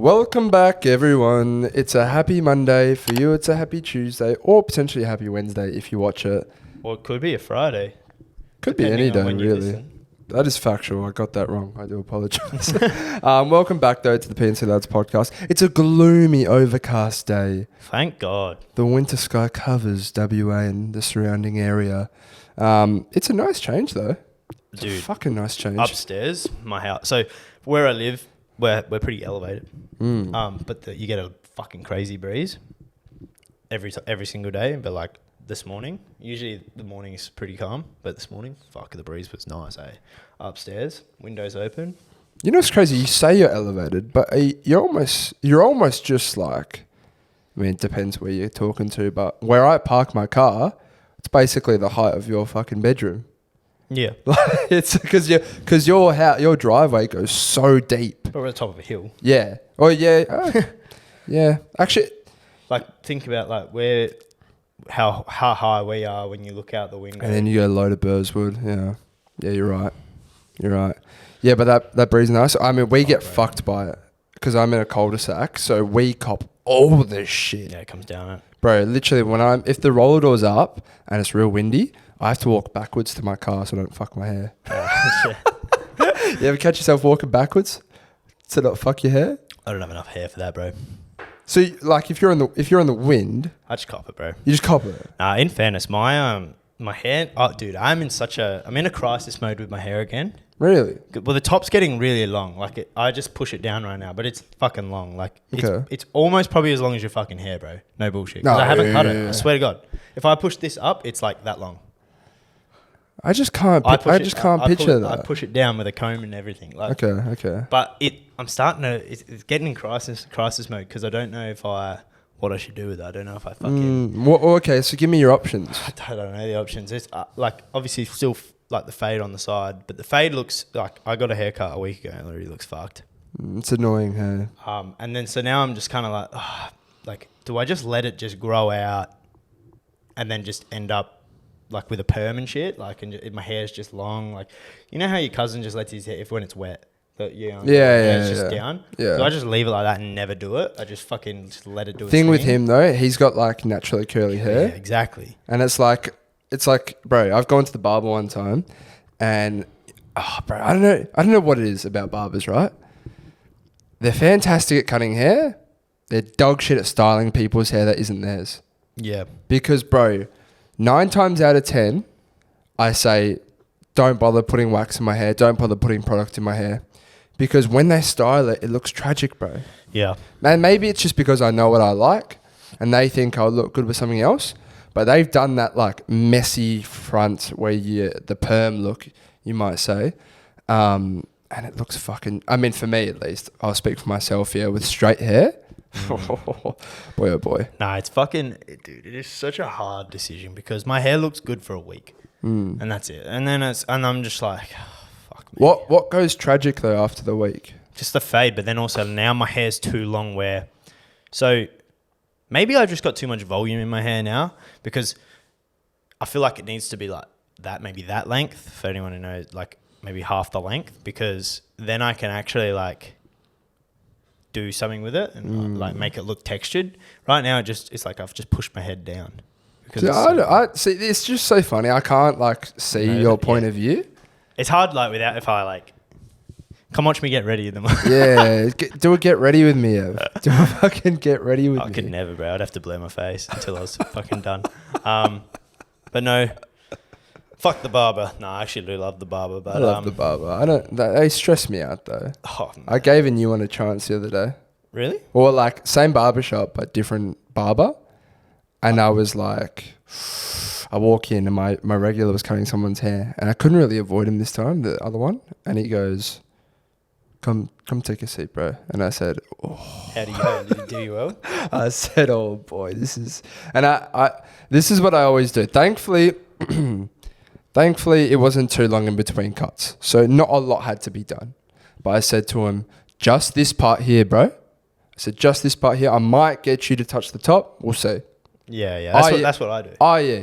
Welcome back, everyone. It's a happy Monday. For you, it's a happy Tuesday, or potentially a happy Wednesday if you watch it. Or it could be a Friday. Could be any day, really. Listen. That is factual. I got that wrong. I do apologise. Welcome back, though, to the PNC Lads podcast. It's a gloomy, overcast day. Thank God. The winter sky covers WA and the surrounding area. It's a nice change, though. It's Dude, a fucking nice change. Upstairs, my house. So where I live, we're pretty elevated. But you get a fucking crazy breeze every single day. But like this morning, usually the morning is pretty calm. But this morning, fuck, the breeze was nice, eh? Upstairs, windows open. You know what's crazy? You say you're elevated, but you're almost just like, I mean, it depends where you're talking to, but where I park my car, it's basically the height of your fucking bedroom. Yeah. It's because your driveway goes so deep. But we're at the top of a hill. Yeah. Oh yeah. Yeah. Actually, Like think about like how high we are when you look out the window. and then you go low to Burswood. Yeah. Yeah, you're right. Yeah, but that breeze nice. I mean, we get fucked by it because I'm in a cul-de-sac, so we cop all this shit. Yeah, it comes down it. Bro, literally, if the roller door's up and it's real windy, I have to walk backwards to my car so I don't fuck my hair. You ever catch yourself walking backwards to not fuck your hair? I don't have enough hair for that, bro. So, like, if you're in the wind, I just cop it, bro. you just cop it. In fairness, my hair, dude, I'm in a crisis mode with my hair again. Really? Well, the top's getting really long. Like, I just push it down right now, but it's fucking long. Like, it's almost probably as long as your fucking hair, bro. No bullshit. 'Cause I haven't cut it. I swear to God. If I push this up, it's like that long. I just can't picture that. I push it down with a comb and everything. Like, Okay. But I'm starting to, it's getting in crisis mode because I don't know what I should do with it. I don't know if I fucking... Okay, so give me your options. I don't know the options. It's like obviously still like the fade on the side, but the fade looks like I got a haircut a week ago and it literally looks fucked. It's annoying, hey? And then so now I'm just kind of like, do I just let it just grow out and then just end up like with a perm and shit? Like, and my hair's just long. Like, you know how your cousin just lets his hair, when it's wet, it's just down? Yeah. So I just leave it like that and never do it. I just fucking just let it do its Thing thing. with him, though, he's got, like, naturally curly hair. Yeah, exactly. And it's like, bro, I've gone to the barber one time and, bro, I don't know what it is about barbers, right? They're fantastic at cutting hair. They're dog shit at styling people's hair that isn't theirs. Yeah. Because, bro, 9 times out of 10, I say, don't bother putting wax in my hair. Don't bother putting product in my hair. Because when they style it, it looks tragic, bro. Yeah. Man, maybe it's just because I know what I like and they think I'll look good with something else. But they've done that, like, messy front where the perm look, you might say. And it looks fucking... I mean, for me, at least, I'll speak for myself here, with straight hair. Boy, oh boy. Nah, it's fucking... Dude, it is such a hard decision because my hair looks good for a week. And that's it. And then I'm just like, fuck me. What goes tragic, though, after the week? Just the fade, but then also now my hair's too long where... So... Maybe I've just got too much volume in my hair now because I feel like it needs to be like that, maybe that length for anyone who knows, like maybe half the length, because then I can actually like do something with it and like make it look textured. Right now, it's like I've just pushed my head down. I see. It's just so funny. I can't like see your point of view. It's hard like without if I like. Come watch me get ready in the morning. Yeah, do a get ready with me, Ev. Do a fucking get ready with me. I could never, bro. I'd have to blur my face until I was fucking done. But no, fuck the barber. No, I actually do love the barber. But I love the barber. They stress me out though. Oh, I gave a new one a chance the other day. Really? Or like same barber shop but different barber, and I was like, I walk in and my regular was cutting someone's hair, and I couldn't really avoid him this time. The other one, and he goes, Come take a seat, bro. And I said, oh. How do you go? Did he do you well? I said, oh boy, this is... And this is what I always do. Thankfully, it wasn't too long in between cuts. So not a lot had to be done. But I said to him, just this part here, bro. I said, just this part here. I might get you to touch the top. We'll see. Yeah. That's what I do. Oh, yeah.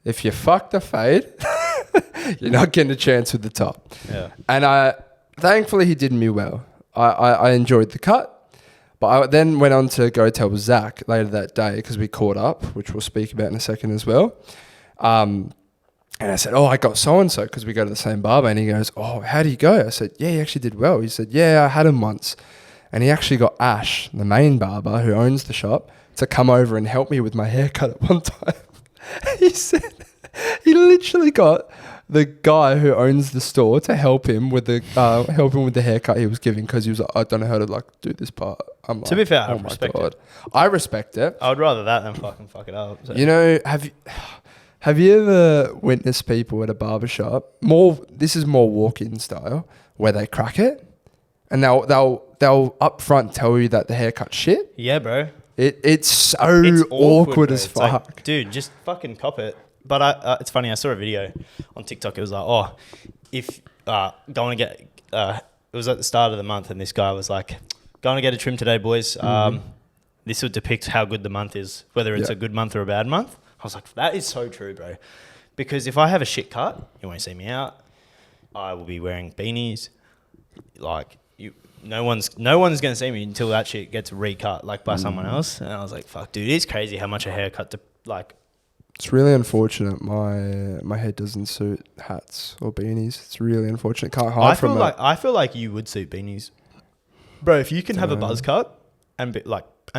If you fuck the fade, you're not getting a chance with the top. Yeah. And thankfully, he did me well. I enjoyed the cut, But I then went on to go tell Zach later that day because we caught up, which we'll speak about in a second as well. And I said, I got so-and-so because we go to the same barber. And he goes, how do you go? I said, yeah, he actually did well. He said, yeah, I had him once. And he actually got Ash, the main barber who owns the shop, to come over and help me with my haircut at one time. He said he literally got the guy who owns the store to help him with the haircut he was giving because he was like, I don't know how to like do this part. I'm like, To be fair, I respect it. I respect it. I would rather that than fucking fuck it up. So. You know, have you ever witnessed people at a barbershop? This is more walk-in style where they crack it, and they'll up front tell you that the haircut's shit. Yeah, bro. It's so awkward as fuck. Like, dude, just fucking cop it. But it's funny. I saw a video on TikTok. It was like, if going to get, it was at the start of the month, and this guy was like, going to get a trim today, boys. This will depict how good the month is, whether it's a good month or a bad month. I was like, that is so true, bro. Because if I have a shit cut, you won't see me out. I will be wearing beanies. Like, no one's going to see me until that shit gets recut, like, by someone else. And I was like, fuck, dude, it's crazy how much a haircut, It's really unfortunate my head doesn't suit hats or beanies. It's really unfortunate. Can't hide from it. I feel like you would suit beanies. Bro, if you can have a buzz cut and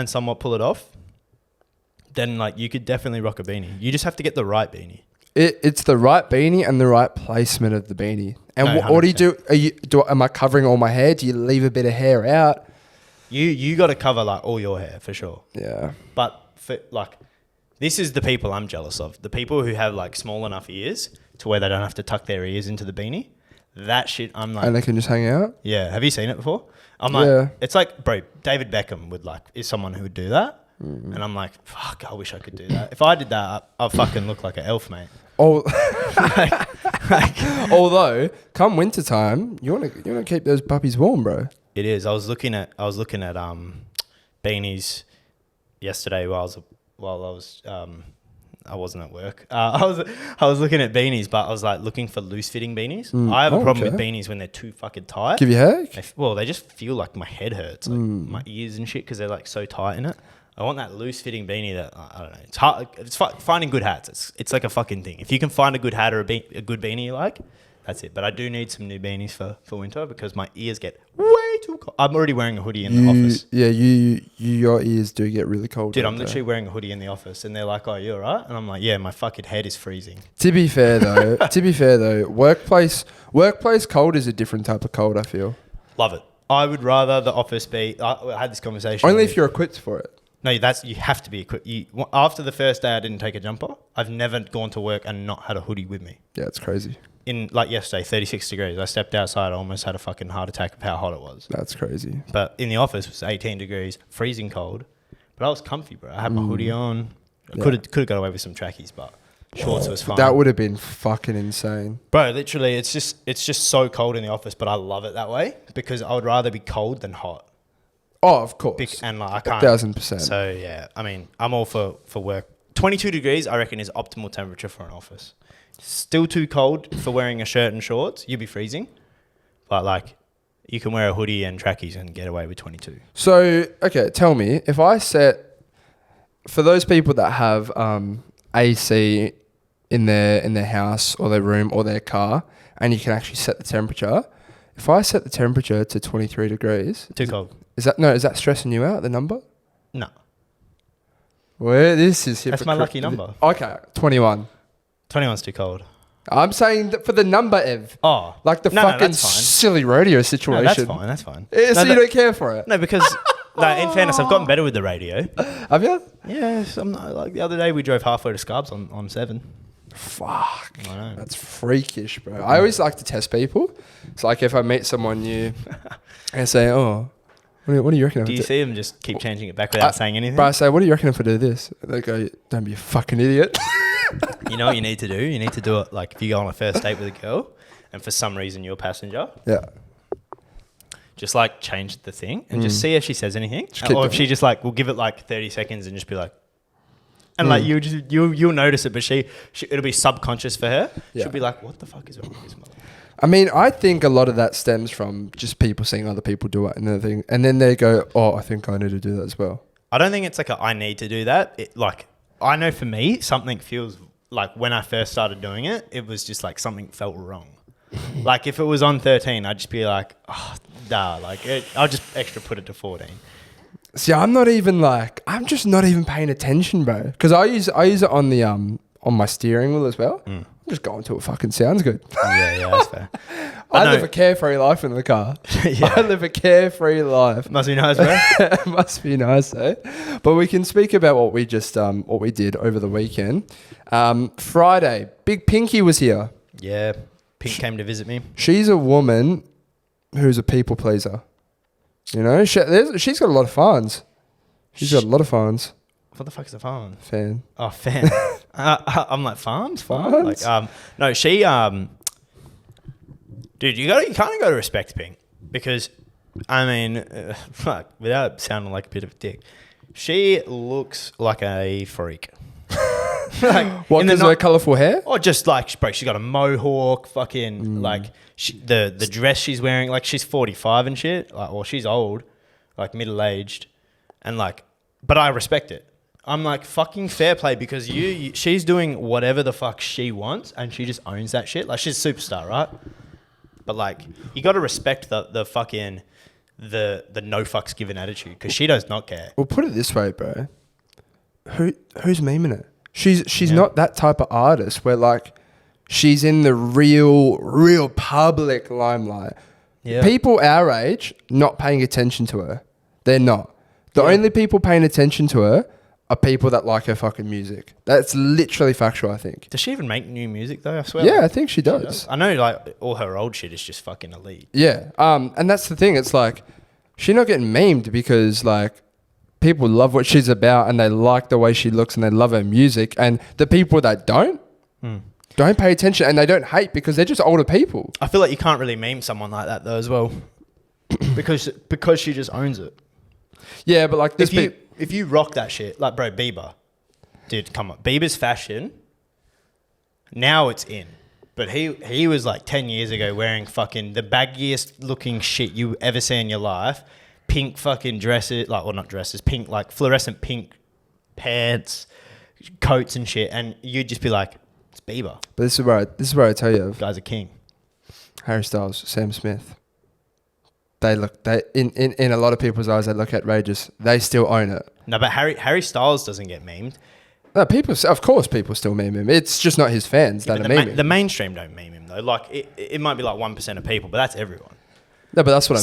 somewhat pull it off, then like you could definitely rock a beanie. You just have to get the right beanie. It's the right beanie and the right placement of the beanie. And No, what do you do? Am I covering all my hair? Do you leave a bit of hair out? You got to cover like all your hair for sure. Yeah. But for like, this is the people I'm jealous of. The people who have like small enough ears to where they don't have to tuck their ears into the beanie. That shit, I'm like. And they can just hang out? Yeah. Have you seen it before? I'm like, It's like, bro, David Beckham is someone who would do that. Mm-hmm. And I'm like, fuck, I wish I could do that. If I did that, I'd fucking look like an elf, mate. Although, come winter time, you want to keep those puppies warm, bro. It is. I was looking at beanies yesterday while I wasn't at work. I was looking at beanies, but I was like looking for loose fitting beanies. I have a problem with beanies when they're too fucking tight. Give you a headache? They just feel like my head hurts, like my ears and shit, because they're like so tight in it. I want that loose fitting beanie that I don't know. It's hard. It's finding good hats. It's like a fucking thing. If you can find a good hat or a good beanie you like, that's it. But I do need some new beanies for winter because my ears get way too cold. I'm already wearing a hoodie in the office. Yeah, your ears do get really cold. Dude, I'm literally wearing a hoodie in the office, and they're like, "Oh, you alright?" And I'm like, "Yeah, my fucking head is freezing." To be fair though, workplace cold is a different type of cold. I feel. Love it. I would rather the office be. I had this conversation. Only if you're equipped for it. No, you have to be equipped. After the first day, I didn't take a jumper. I've never gone to work and not had a hoodie with me. Yeah, it's crazy. In like yesterday, 36 degrees. I stepped outside. I almost had a fucking heart attack of how hot it was. That's crazy. But in the office, it was 18 degrees, freezing cold. But I was comfy, bro. I had my hoodie on. I could have got away with some trackies, but shorts was fine. That would have been fucking insane. Bro, literally, it's just so cold in the office, but I love it that way because I would rather be cold than hot. Oh, of course. And like, I can't. 1,000%. So yeah, I mean, I'm all for work. 22 degrees, I reckon, is optimal temperature for an office. Still too cold for wearing a shirt and shorts. You'd be freezing. But like, you can wear a hoodie and trackies and get away with 22. So, okay, tell me, if I set, for those people that have AC in their house or their room or their car, and you can actually set the temperature, if I set the temperature to 23 degrees... Too cold. Is that stressing you out, the number? No. Well, this is That's my lucky number. Okay, 21. 21's too cold. I'm saying that for the number, Ev. Oh. Like the fucking silly rodeo situation. No, that's fine. So you don't care for it? No, because in fairness, I've gotten better with the radio. Have you? Yes. I'm not, like the other day we drove halfway to Scarbs on 7. Fuck. I know. That's freakish, bro. I always like to test people. It's like if I meet someone new and say, oh... What do you reckon? Do you see them just keep changing it back without saying anything? But I say, what do you reckon if I do this? They go, don't be a fucking idiot. You know what you need to do? You need to do it like if you go on a first date with a girl and for some reason you're a passenger. Yeah. Just like change the thing and just see if she says anything. Or if she just like, will give it like 30 seconds and just be like, and like you'll notice it, but she it'll be subconscious for her. Yeah. She'll be like, what the fuck is wrong with this mother? I mean, I think a lot of that stems from just people seeing other people do it and then they go, oh, I think I need to do that as well. I don't think it's like I need to do that. Like, I know for me, something feels like when I first started doing it, it was just like something felt wrong. Like if it was on 13, I'd just be like, oh, nah, I'll just extra put it to 14. See, I'm just not even paying attention, bro. Because I use it on the on my steering wheel as well. I'm just going till it fucking sounds good. Yeah, that's fair. I live a carefree life in the car. Yeah. I live a carefree life. Must be nice, bro. Must be nice, eh? But we can speak about what we did over the weekend. Friday, Big Pinky was here. Yeah, Pink came to visit me. She's a woman who's a people pleaser. You know, she's got a lot of fans. She's got a lot of fans. What the fuck is a farm? Fan. Oh, fan. I'm like, farms? Farms? Like, no, she, dude, you kind of got to respect Pink because, I mean, fuck, without sounding like a bit of a dick, she looks like a freak. Like, what, because of her colourful hair? Or just like, bro, she got a mohawk, fucking, like, the dress she's wearing, like, she's 45 and shit. Like, well, she's old, like, middle-aged. And, like, but I respect it. I'm like, fucking fair play because she's doing whatever the fuck she wants and she just owns that shit. Like, she's a superstar, right? But, like, you got to respect the fucking, the no fucks given attitude because she does not care. Well, put it this way, bro. Who's memeing it? She's not that type of artist where, like, she's in the real public limelight. Yeah. People our age not paying attention to her. They're not. The only people paying attention to her are people that like her fucking music. That's literally factual, I think. Does she even make new music though? I swear. Yeah, I think she does. I know, like, all her old shit is just fucking elite. Yeah. And that's the thing. It's like, she's not getting memed because, like, people love what she's about and they like the way she looks and they love her music. And the people that don't pay attention and they don't hate because they're just older people. I feel like you can't really meme someone like that though as well. because she just owns it. Yeah, but like this if you rock that shit, like, bro, Bieber. Dude, come on. Bieber's fashion, now it's in. But he was like 10 years ago wearing fucking the baggiest looking shit you ever see in your life. Pink fucking dresses, like, well, not dresses, pink, like fluorescent pink pants, coats and shit. And you'd just be like, it's Bieber. But this is where I tell you. Guy's a king. Harry Styles, Sam Smith. In a lot of people's eyes, they look outrageous. They still own it. No, but Harry Styles doesn't get memed. No, of course people still meme him. It's just not his fans that are memeing. The mainstream don't meme him though. Like, it might be like 1% of people, but that's everyone. No, but that's what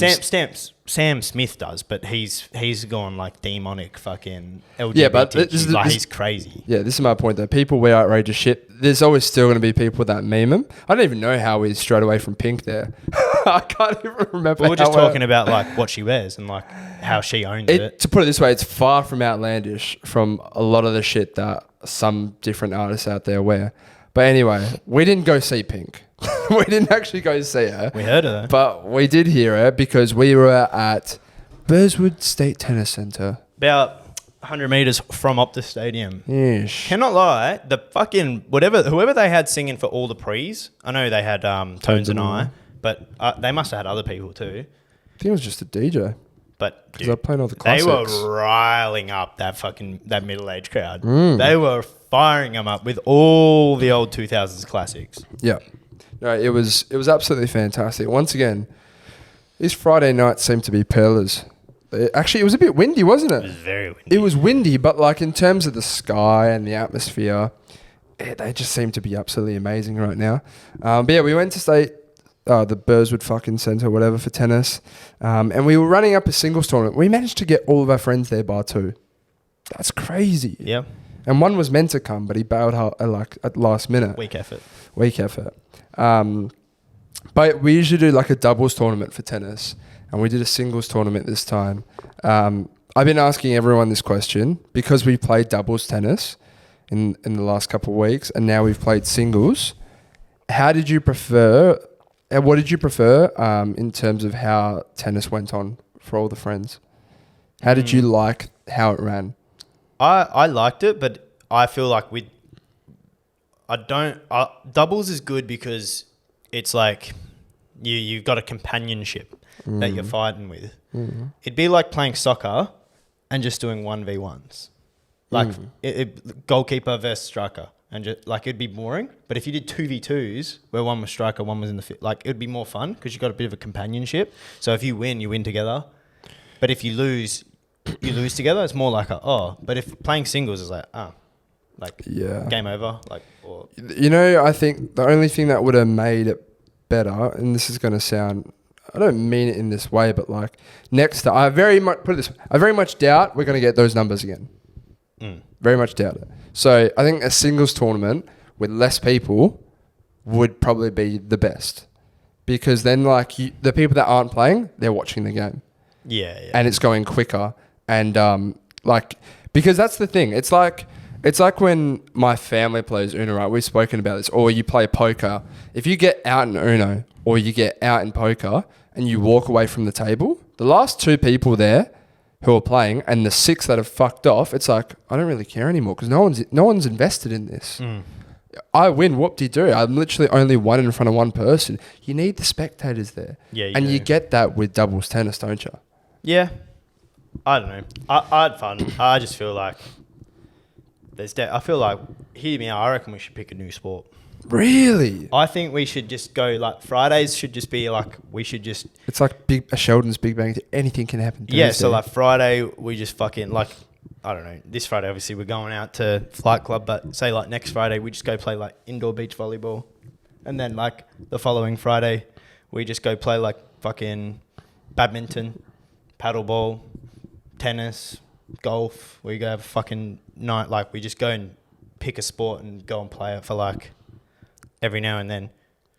Sam Smith does, but he's gone like demonic fucking LGBT. Yeah, but he's crazy. Yeah, this is my point though. People wear outrageous shit. There's always still going to be people that meme him. I don't even know how he's straight away from Pink there. I can't even remember. But we're just talking about like what she wears and like how she owns it. To put it this way, it's far from outlandish from a lot of the shit that some different artists out there wear. But anyway, we didn't go see Pink. We didn't actually go see her. We heard her. But we did hear her because we were at Burswood State Tennis Centre. About 100 metres from Optus Stadium. Yes. Cannot lie, the fucking, whoever they had singing for all the pre's, I know they had Tones and I, but they must have had other people too. I think it was just a DJ. But because I played all the classics. They were riling up that middle-aged crowd. They were firing them up with all the old 2000s classics. Yeah. No, it was absolutely fantastic. Once again, these Friday nights seem to be pearlers. Actually, it was a bit windy, wasn't it? It was very windy. It was windy, but like in terms of the sky and the atmosphere, they just seem to be absolutely amazing right now. But yeah, we went to the Burswood fucking centre, whatever, for tennis. And we were running up a singles tournament. We managed to get all of our friends there bar two. That's crazy. Yeah. And one was meant to come, but he bailed out at last minute. Weak effort. But we usually do like a doubles tournament for tennis, and we did a singles tournament this time. I've been asking everyone this question because we played doubles tennis in the last couple of weeks, and now we've played singles. What did you prefer in terms of how tennis went on for all the friends? How did you like how it ran? I liked it, but I feel like doubles is good because it's like you've got a companionship that you're fighting with. It'd be like playing soccer and just doing 1v1s. Like goalkeeper versus striker. And just, like, it'd be boring. But if you did 2v2s where one was striker, one was in the like, it'd be more fun because you've got a bit of a companionship. So if you win together. But if you lose together. It's more like but if playing singles is like, game over. Like, or you know, I think the only thing that would have made it better, and this is going to sound, I don't mean it in this way, but like I very much doubt we're going to get those numbers again. Very much doubt it. So I think a singles tournament with less people would probably be the best, because then like the people that aren't playing, they're watching the game. Yeah. And it's going quicker. And because that's the thing. It's like when my family plays Uno, right? We've spoken about this. Or you play poker. If you get out in Uno or you get out in poker and you walk away from the table, the last two people there who are playing and the six that have fucked off, it's like, I don't really care anymore because no one's invested in this. I win, whoop-de-doo. I'm literally only one in front of one person. You need the spectators there. Yeah, you get that with doubles tennis, don't you? Yeah. I don't know. I had fun. I just feel like I feel like, hear me out, I reckon we should pick a new sport. Really? I think we should just go, like, Fridays should just be like, we should just... It's like a Sheldon's Big Bang. Anything can happen. Yeah, so like Friday, we just fucking, like, I don't know, this Friday, obviously, we're going out to Flight Club, but say, like, next Friday, we just go play, like, indoor beach volleyball. And then, like, the following Friday, we just go play, like, fucking badminton, paddleball, tennis, golf. We go have a fucking night, like, we just go and pick a sport and go and play it for, like... every now and then.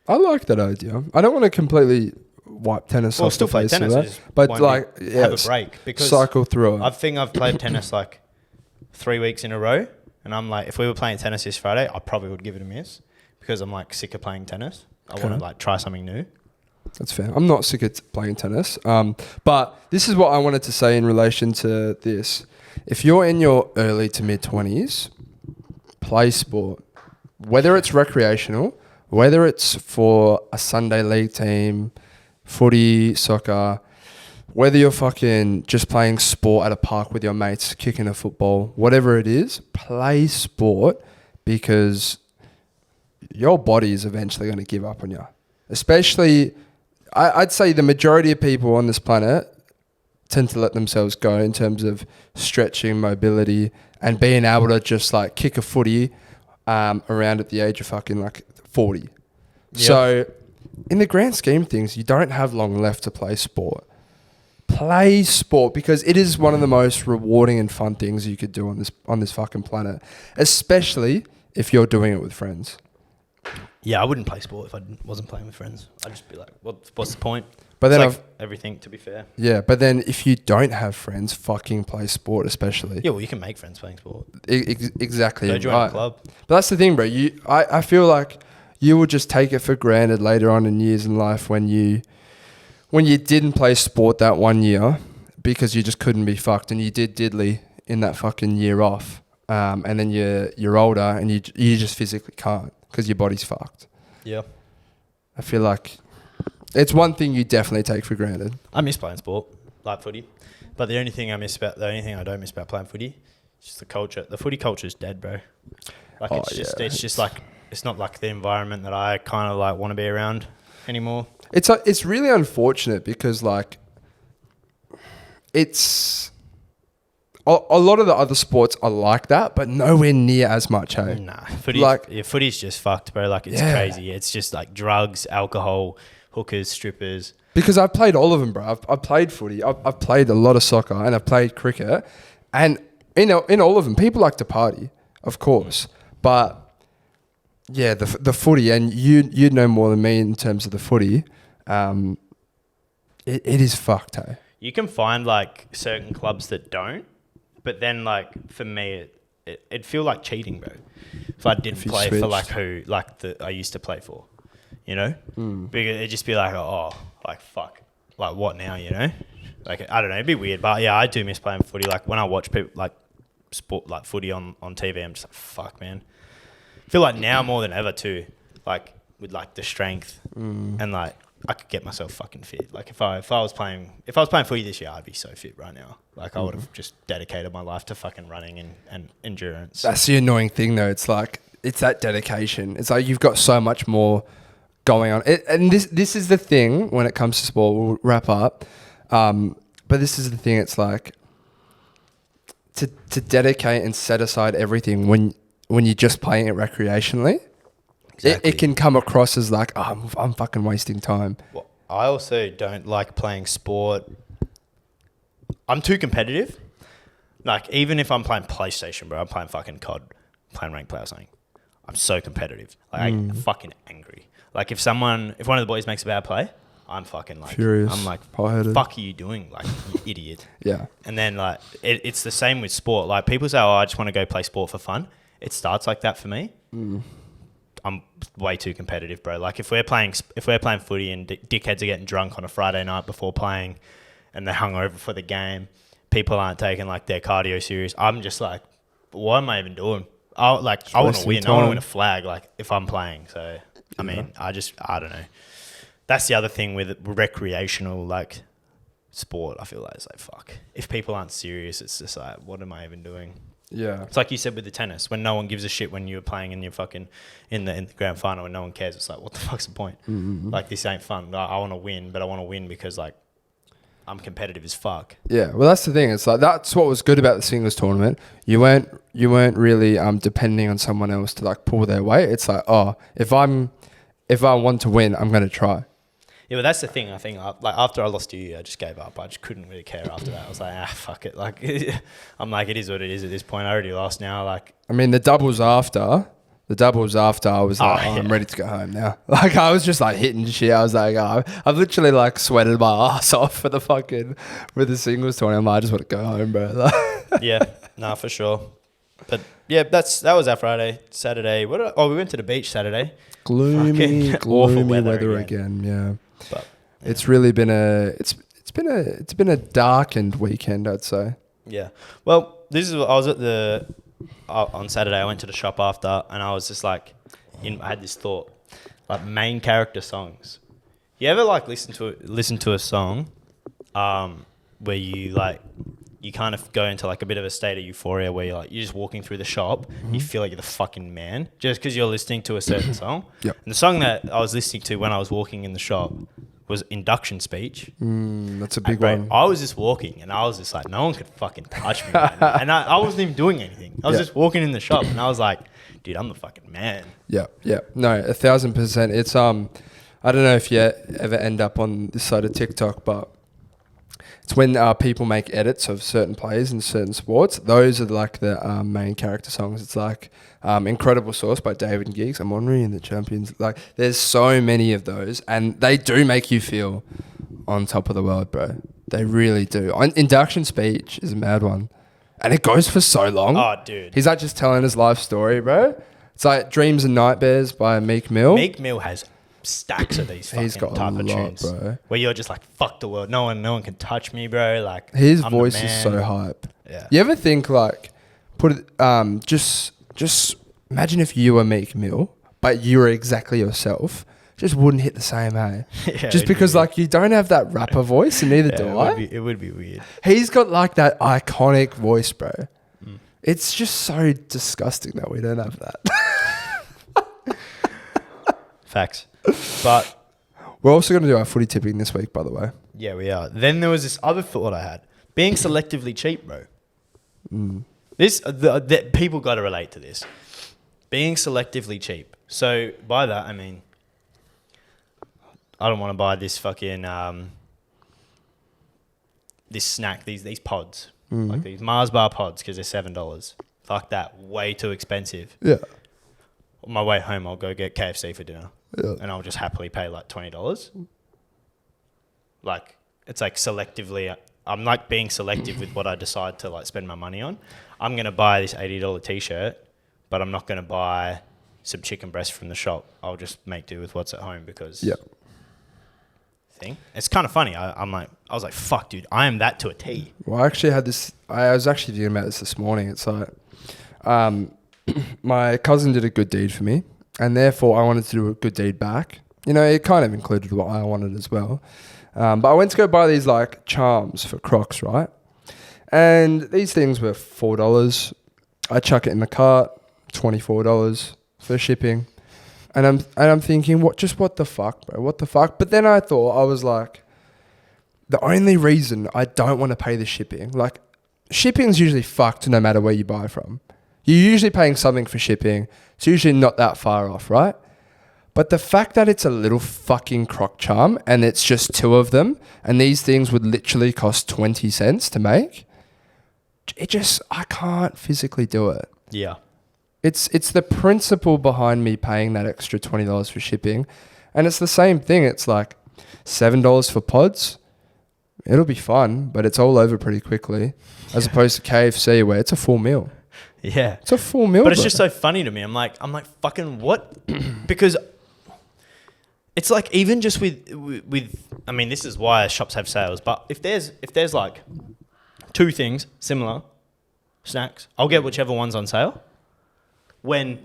I like that idea. I don't want to completely wipe tennis off still the play face tennis, of that, but like have a break because cycle through it. I think I've played tennis like 3 weeks in a row, and I'm like, if we were playing tennis this Friday, I probably would give it a miss because I'm like sick of playing tennis. I want to like try something new. That's fair. I'm not sick of playing tennis, but this is what I wanted to say in relation to this. If you're in your early to mid 20s, play sport. Whether it's recreational, whether it's for a Sunday league team, footy, soccer, whether you're fucking just playing sport at a park with your mates, kicking a football, whatever it is, play sport because your body is eventually going to give up on you. Especially, I'd say the majority of people on this planet tend to let themselves go in terms of stretching, mobility, and being able to just like kick a footy around at the age of fucking like 40. Yep. So in the grand scheme of things, you don't have long left to play sport. Play sport because it is one of the most rewarding and fun things you could do on this fucking planet, especially if you're doing it with friends. Yeah, I wouldn't play sport if I wasn't playing with friends. I'd just be like, what's the point? But then like everything, to be fair. Yeah, but then if you don't have friends, fucking play sport, especially. Yeah, well, you can make friends playing sport. Exactly. Go join a club. But that's the thing, bro. I feel like you will just take it for granted later on in years in life when you didn't play sport that 1 year because you just couldn't be fucked and you did diddly in that fucking year off. And then you're older and you just physically can't because your body's fucked. Yeah. I feel like it's one thing you definitely take for granted. I miss playing sport, like footy. But the only thing I don't miss about playing footy is just the culture. The footy culture is dead, bro. Like it's just like, it's not like the environment that I kind of like want to be around anymore. It's really unfortunate because like it's a lot of the other sports are like that, but nowhere near as much. Hey, nah, footy's just fucked, bro. Like it's crazy. It's just like drugs, alcohol, hookers, strippers. Because I've played all of them, bro. I've played footy. I've played a lot of soccer and I've played cricket, and in all of them, people like to party, of course, but. Yeah, the footy, and you'd know more than me in terms of the footy. It is fucked, hey? You can find like certain clubs that don't, but then like for me, it'd feel like cheating, bro. If I didn't play for like I used to play for, you know, because it'd just be like, oh, like fuck, like what now, you know? Like I don't know, it'd be weird, but yeah, I do miss playing footy. Like when I watch people like sport, like footy on TV, I'm just like, fuck, man. I feel like now more than ever too, like with like the strength and like I could get myself fucking fit. Like if I was playing footy this year, I'd be so fit right now. Like I would have just dedicated my life to fucking running and endurance. That's the annoying thing though. It's like, it's that dedication. It's like you've got so much more going on. And this is the thing when it comes to sport. We'll wrap up. But this is the thing. It's like to dedicate and set aside everything when you're just playing it recreationally. Exactly. It can come across as like, oh, I'm fucking wasting time. Well, I also don't like playing sport. I'm too competitive. Like, even if I'm playing PlayStation, bro, I'm playing fucking COD, playing ranked play or something. I'm so competitive. Like, I'm fucking angry. Like, if one of the boys makes a bad play, I'm fucking like, furious. I'm like, Hot-headed. fuck are you doing? Like, you idiot. Yeah. And then, like, it's the same with sport. Like, people say, oh, I just want to go play sport for fun. It starts like that for me. I'm way too competitive, bro. Like if we're playing footy and dickheads are getting drunk on a Friday night before playing, and they're hungover for the game, people aren't taking like their cardio serious. I'm just like, what am I even doing? I want to win. I want to win a flag. Like if I'm playing. So I mean, I don't know. That's the other thing with recreational like sport. I feel like it's like fuck. If people aren't serious, it's just like, what am I even doing? Yeah. It's like you said with the tennis, when no one gives a shit when you're playing and you're fucking in the grand final and no one cares. It's like, what the fuck's the point? Like, this ain't fun. I want to win, but I want to win because, like, I'm competitive as fuck. Yeah. Well, that's the thing. It's like, that's what was good about the singles tournament. You weren't really depending on someone else to, like, pull their weight. It's like, oh, if I want to win, I'm going to try. Yeah, but that's the thing. I think like after I lost to you, I just gave up. I just couldn't really care after that. I was like, fuck it. Like, I'm like, it is what it is at this point. I already lost now. Like, I mean, the doubles after, I was like, I'm ready to go home now. Like, I was just like hitting shit. I was like, I've literally like sweated my ass off for the singles tournament. I'm like, I just want to go home, bro. Yeah, no, for sure. But yeah, that was our Friday. Saturday, we went to the beach Saturday. Gloomy weather again. Yeah. But yeah. It's really been it's been a darkened weekend, I'd say. Yeah. Well, I was at on Saturday. I went to the shop after, and I was just like, I had this thought, like main character songs. You ever like listen to a song, where you kind of go into like a bit of a state of euphoria where you're just walking through the shop, you feel like you're the fucking man just because you're listening to a certain song. Yep. And the song that I was listening to when I was walking in the shop was Induction Speech. That's a big Bro, one. I was just walking and I was just like, no one could fucking touch me right now. And I wasn't even doing anything. I was just walking in the shop and I was like, dude, I'm the fucking man. Yeah. No, 1,000%. It's I don't know if you ever end up on this side of TikTok, but it's when people make edits of certain plays in certain sports. Those are like the main character songs. It's like Incredible Source by David and Giggs, I'm Henri and the Champions. Like, there's so many of those, and they do make you feel on top of the world, bro. They really do. Induction Speech is a mad one, and it goes for so long. Oh, dude. He's like just telling his life story, bro. It's like Dreams and Nightmares by Meek Mill. Meek Mill has stacks of these fucking type of tunes, bro. Where you're just like, fuck the world. No one can touch me, bro. Like, his voice is so hype. Yeah. You ever think like, just imagine if you were Meek Mill, but you were exactly yourself. Just wouldn't hit the same, eh? Yeah, just because like you don't have that rapper voice, and neither do I. It would be weird. He's got like that iconic voice, bro. It's just so disgusting that we don't have that. Facts. But we're also going to do our footy tipping this week, by the way. Yeah, we are. Then there was this other thought I had. Being selectively cheap, bro. People got to relate to this. Being selectively cheap. So by that, I mean, I don't want to buy this fucking, this snack, these pods. Like these Mars bar pods because they're $7. Fuck that. Way too expensive. Yeah. On my way home, I'll go get KFC for dinner. Yeah. And I'll just happily pay like $20. Like, it's like selectively, I'm like being selective with what I decide to like spend my money on. I'm going to buy this $80 t-shirt, but I'm not going to buy some chicken breast from the shop. I'll just make do with what's at home because thing. It's kind of funny. I was like, fuck, dude, I am that to a T. Well, I actually had this, I was actually thinking about this morning. It's like, my cousin did a good deed for me, and therefore I wanted to do a good deed back. You know, it kind of included what I wanted as well. But I went to go buy these like charms for Crocs, right? And these things were $4. I chuck it in the cart, $24 for shipping. And I'm thinking, what the fuck, bro? What the fuck? But then I thought, I was like, the only reason I don't want to pay the shipping, like shipping's usually fucked no matter where you buy from. You're usually paying something for shipping. It's usually not that far off, right? But the fact that it's a little fucking Croc charm and it's just 2 of them and these things would literally cost 20 cents to make, I can't physically do it. Yeah. It's the principle behind me paying that extra $20 for shipping. And it's the same thing. It's like $7 for pods. It'll be fun, but it's all over pretty quickly. As opposed to KFC where it's a full meal. Yeah. It's a full meal. But it's just so funny to me. I'm like fucking what? Because it's like even just with I mean, this is why shops have sales, but if there's like 2 things similar snacks, I'll get whichever one's on sale. When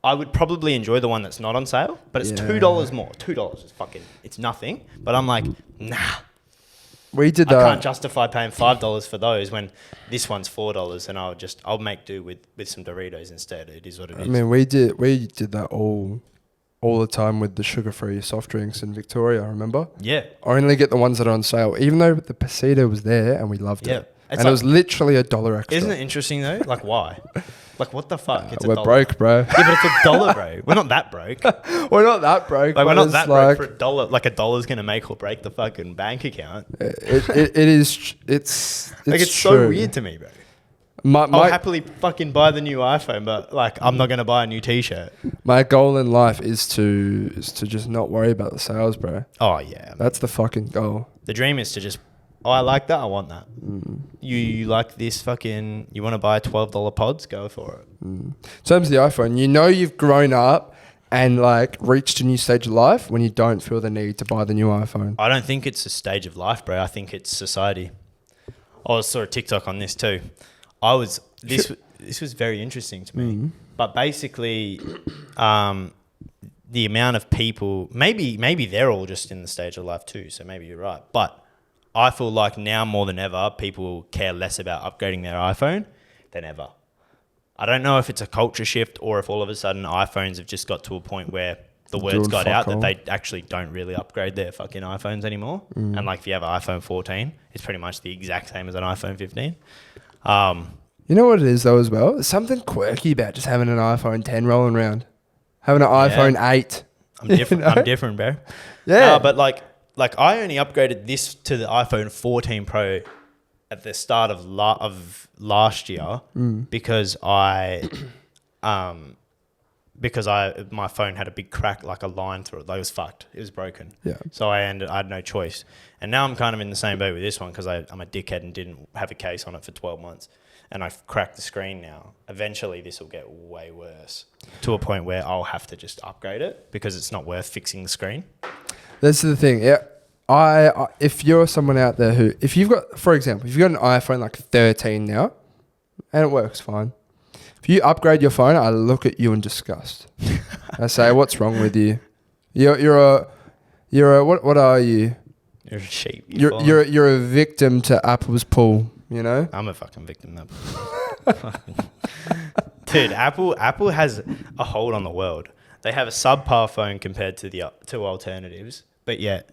I would probably enjoy the one that's not on sale, but it's $2 more. $2 is it's nothing. But I'm like, nah. We did I can't justify paying $5 for those when this one's $4 and I'll make do with some Doritos instead. It is what it is. I mean, we did that all the time with the sugar-free soft drinks in Victoria, remember? Yeah. Only get the ones that are on sale, even though the pasito was there and we loved it. It's and it was literally $1 extra. Isn't it interesting though? Like why? Like what the fuck? It's we're $1. broke, bro. Yeah, but it's $1, bro. We're not that broke. We're not that broke. Like we're not that broke for $1. Like $1's gonna make or break the fucking bank account. It is. It's like it's so weird to me, bro. I'll happily fucking buy the new iPhone, but like I'm not gonna buy a new T-shirt. My goal in life is to just not worry about the sales, bro. Oh yeah, that's the fucking goal. The dream is to just, I like that. I want that. You like this fucking, you want to buy $12 pods? Go for it. In terms of the iPhone, you know you've grown up and like reached a new stage of life when you don't feel the need to buy the new iPhone. I don't think it's a stage of life, bro. I think it's society. I saw a TikTok on this too. This was very interesting to me. But basically, the amount of people, maybe they're all just in the stage of life too. So maybe you're right. But I feel like now more than ever, people care less about upgrading their iPhone than ever. I don't know if it's a culture shift or if all of a sudden iPhones have just got to a point where the word's got out that they actually don't really upgrade their fucking iPhones anymore. And like if you have an iPhone 14, it's pretty much the exact same as an iPhone 15. You know what it is though as well? There's something quirky about just having an iPhone 10 rolling around. Having an iPhone 8. I'm different. You know? I'm different, bro. Yeah. But like I only upgraded this to the iPhone 14 Pro at the start of last year because my phone had a big crack, like a line through it. Like it was fucked. It was broken. Yeah. So I had no choice. And now I'm kind of in the same boat with this one because I'm a dickhead and didn't have a case on it for 12 months. And I've cracked the screen now. Eventually this will get way worse to a point where I'll have to just upgrade it because it's not worth fixing the screen. That's the thing. Yeah. I if you're someone out there who, if you've got, for example, if you've got an iPhone like 13 now and it works fine, if you upgrade your phone, I look at you in disgust. I say, what's wrong with you? You're a what are you? You're a sheep. You're a victim to Apple's pull, you know? I'm a fucking victim of that. Dude, Apple has a hold on the world. They have a subpar phone compared to the two alternatives, but yet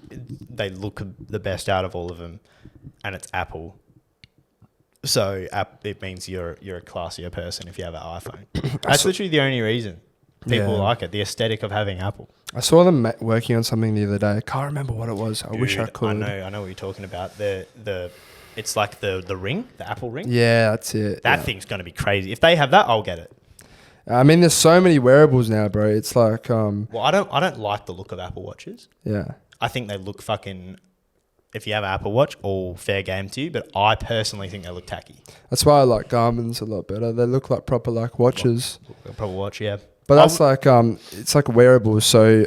they look the best out of all of them, and it's Apple. So it means you're a classier person if you have an iPhone. That's literally the only reason people like it. The aesthetic of having Apple. I saw them working on something the other day. I can't remember what it was. I wish I could. I know what you're talking about. It's like the ring, the Apple ring. Yeah, that's it. That thing's gonna be crazy. If they have that, I'll get it. I mean, there's so many wearables now, bro. It's like Well, I don't like the look of Apple Watches. Yeah. I think they look fucking. If you have an Apple Watch, all fair game to you. But I personally think they look tacky. That's why I like Garmin's a lot better. They look like proper like watches. A proper watch, yeah. But that's like it's like wearables. So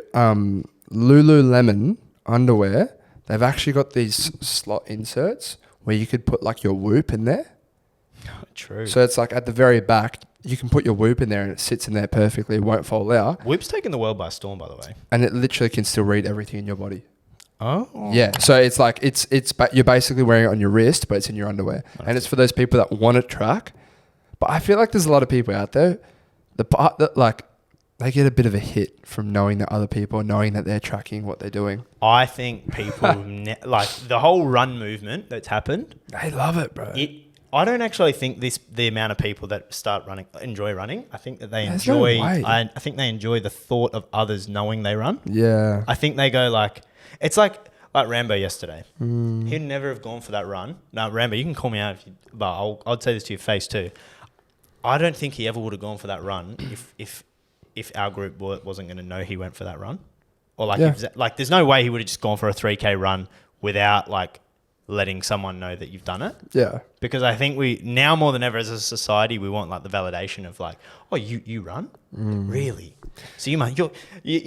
Lululemon underwear, they've actually got these slot inserts where you could put like your Whoop in there. True. So it's like at the very back, you can put your Whoop in there and it sits in there perfectly, it won't fall out, Whoop's taken the world by storm, by the way. and it literally can still read everything in your body. Oh. Yeah, so it's like you're basically wearing it on your wrist, but it's in your underwear, and it's for those people that want to track. But I feel like there's a lot of people out there, the part that like they get a bit of a hit from knowing that other people, knowing that they're tracking what they're doing. I think people like the whole run movement that's happened. They love it, bro. I don't actually think the amount of people that start running enjoy running. I think that they There's no enjoy. way. I think they enjoy the thought of others knowing they run. Yeah. I think they go like it's like Rambo yesterday. He'd never have gone for that run. No, Rambo, you can call me out if you, but I'd say this to your face too. I don't think he ever would have gone for that run if our group wasn't going to know he went for that run, or like there's no way he would have just gone for a 3K run without like letting someone know that you've done it. Yeah. Because I think we now more than ever as a society we want like the validation of like, oh, you run, really? So you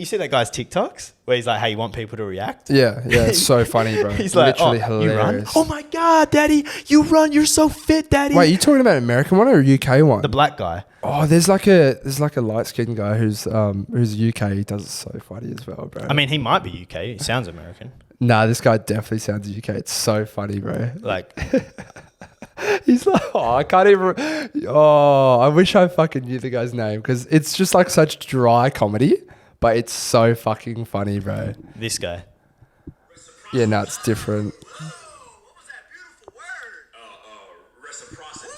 see that guy's TikToks where he's like, hey, you want people to react? Yeah, it's so funny, bro. He's like, literally hilarious. You run? hilarious. Oh my god, daddy, you run, you're so fit, daddy. Wait, you talking about an American one or a UK one? The black guy. Oh, there's like a light skinned guy who's UK. He does it so funny as well, bro. I mean, he might be UK. He sounds American. Nah, this guy definitely sounds UK. It's so funny, bro. Like, he's like, oh, I can't even. Oh, I wish I fucking knew the guy's name because it's just like such dry comedy, but it's so fucking funny, bro. this guy. Yeah, no, it's different. What was that beautiful word? Reciprocity.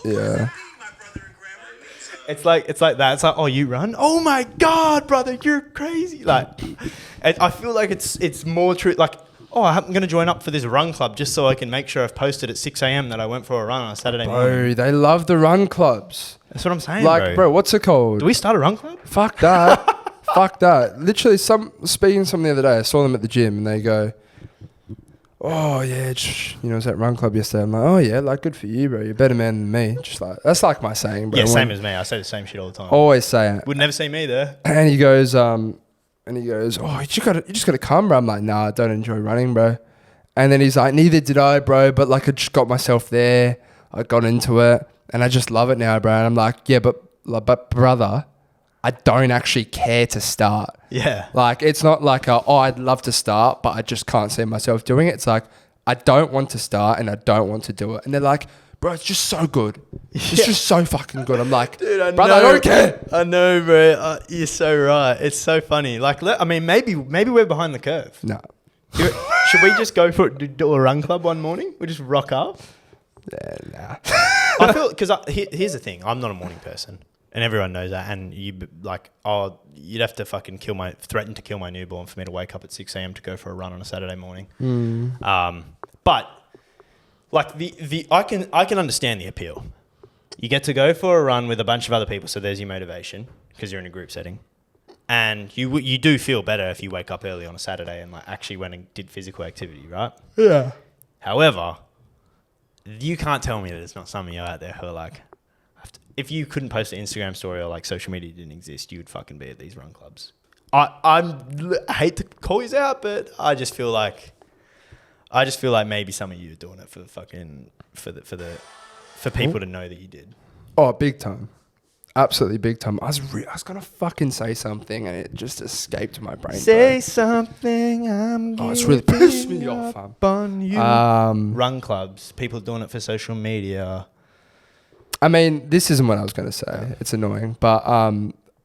Yeah. My brother and grandma. It's like that. It's like, oh, you run? Oh my god, brother, you're crazy. Like, I feel like it's more true. Like, oh, I'm going to join up for this run club just so I can make sure I've posted at 6 a.m. that I went for a run on a Saturday morning. Bro, they love the run clubs. That's what I'm saying, Like, bro, what's it called? Do we start a run club? Fuck that. Fuck that. Literally, speaking to someone the other day, I saw them at the gym and they go, oh, yeah, it was at run club yesterday. I'm like, oh, yeah, like, good for you, bro. You're a better man than me. Just like, that's like my saying, bro. Yeah, same as me. I say the same shit all the time. Always say it. Would never see me there. And he goes, oh, you just gotta come, bro. I'm like, nah, I don't enjoy running, bro. And then he's like, neither did I, bro. But like, I just got myself there. I got into it, and I just love it now, bro. And I'm like, yeah, but brother, I don't actually care to start. Yeah. Like, it's not like, I'd love to start, but I just can't see myself doing it. It's like, I don't want to start and I don't want to do it. And they're like, bro, it's just so good. It's just so fucking good. I'm like, Dude, brother, I don't care. I know, bro. You're so right. It's so funny. Like, I mean, maybe we're behind the curve. No. Should we just go do a run club one morning? We just rock up. Yeah, nah. I feel because here's the thing. I'm not a morning person, and everyone knows that. And you'd have to fucking threaten to kill my newborn for me to wake up at 6 a.m. to go for a run on a Saturday morning. But like I can understand the appeal. You get to go for a run with a bunch of other people, so there's your motivation because you're in a group setting. And you do feel better if you wake up early on a Saturday and like actually went and did physical activity, right? Yeah. However, you can't tell me that there's not some of you out there who are like, if you couldn't post an Instagram story or like social media didn't exist, you would fucking be at these run clubs. I hate to call you out, but I just feel like maybe some of you are doing it for the fucking for people to know that you did. Oh, big time. Absolutely big time. I was going to fucking say something and it just escaped my brain. Say something, it's really pissed me off, fam. On you. Run clubs, people doing it for social media. I mean, this isn't what I was going to say. Yeah. It's annoying. But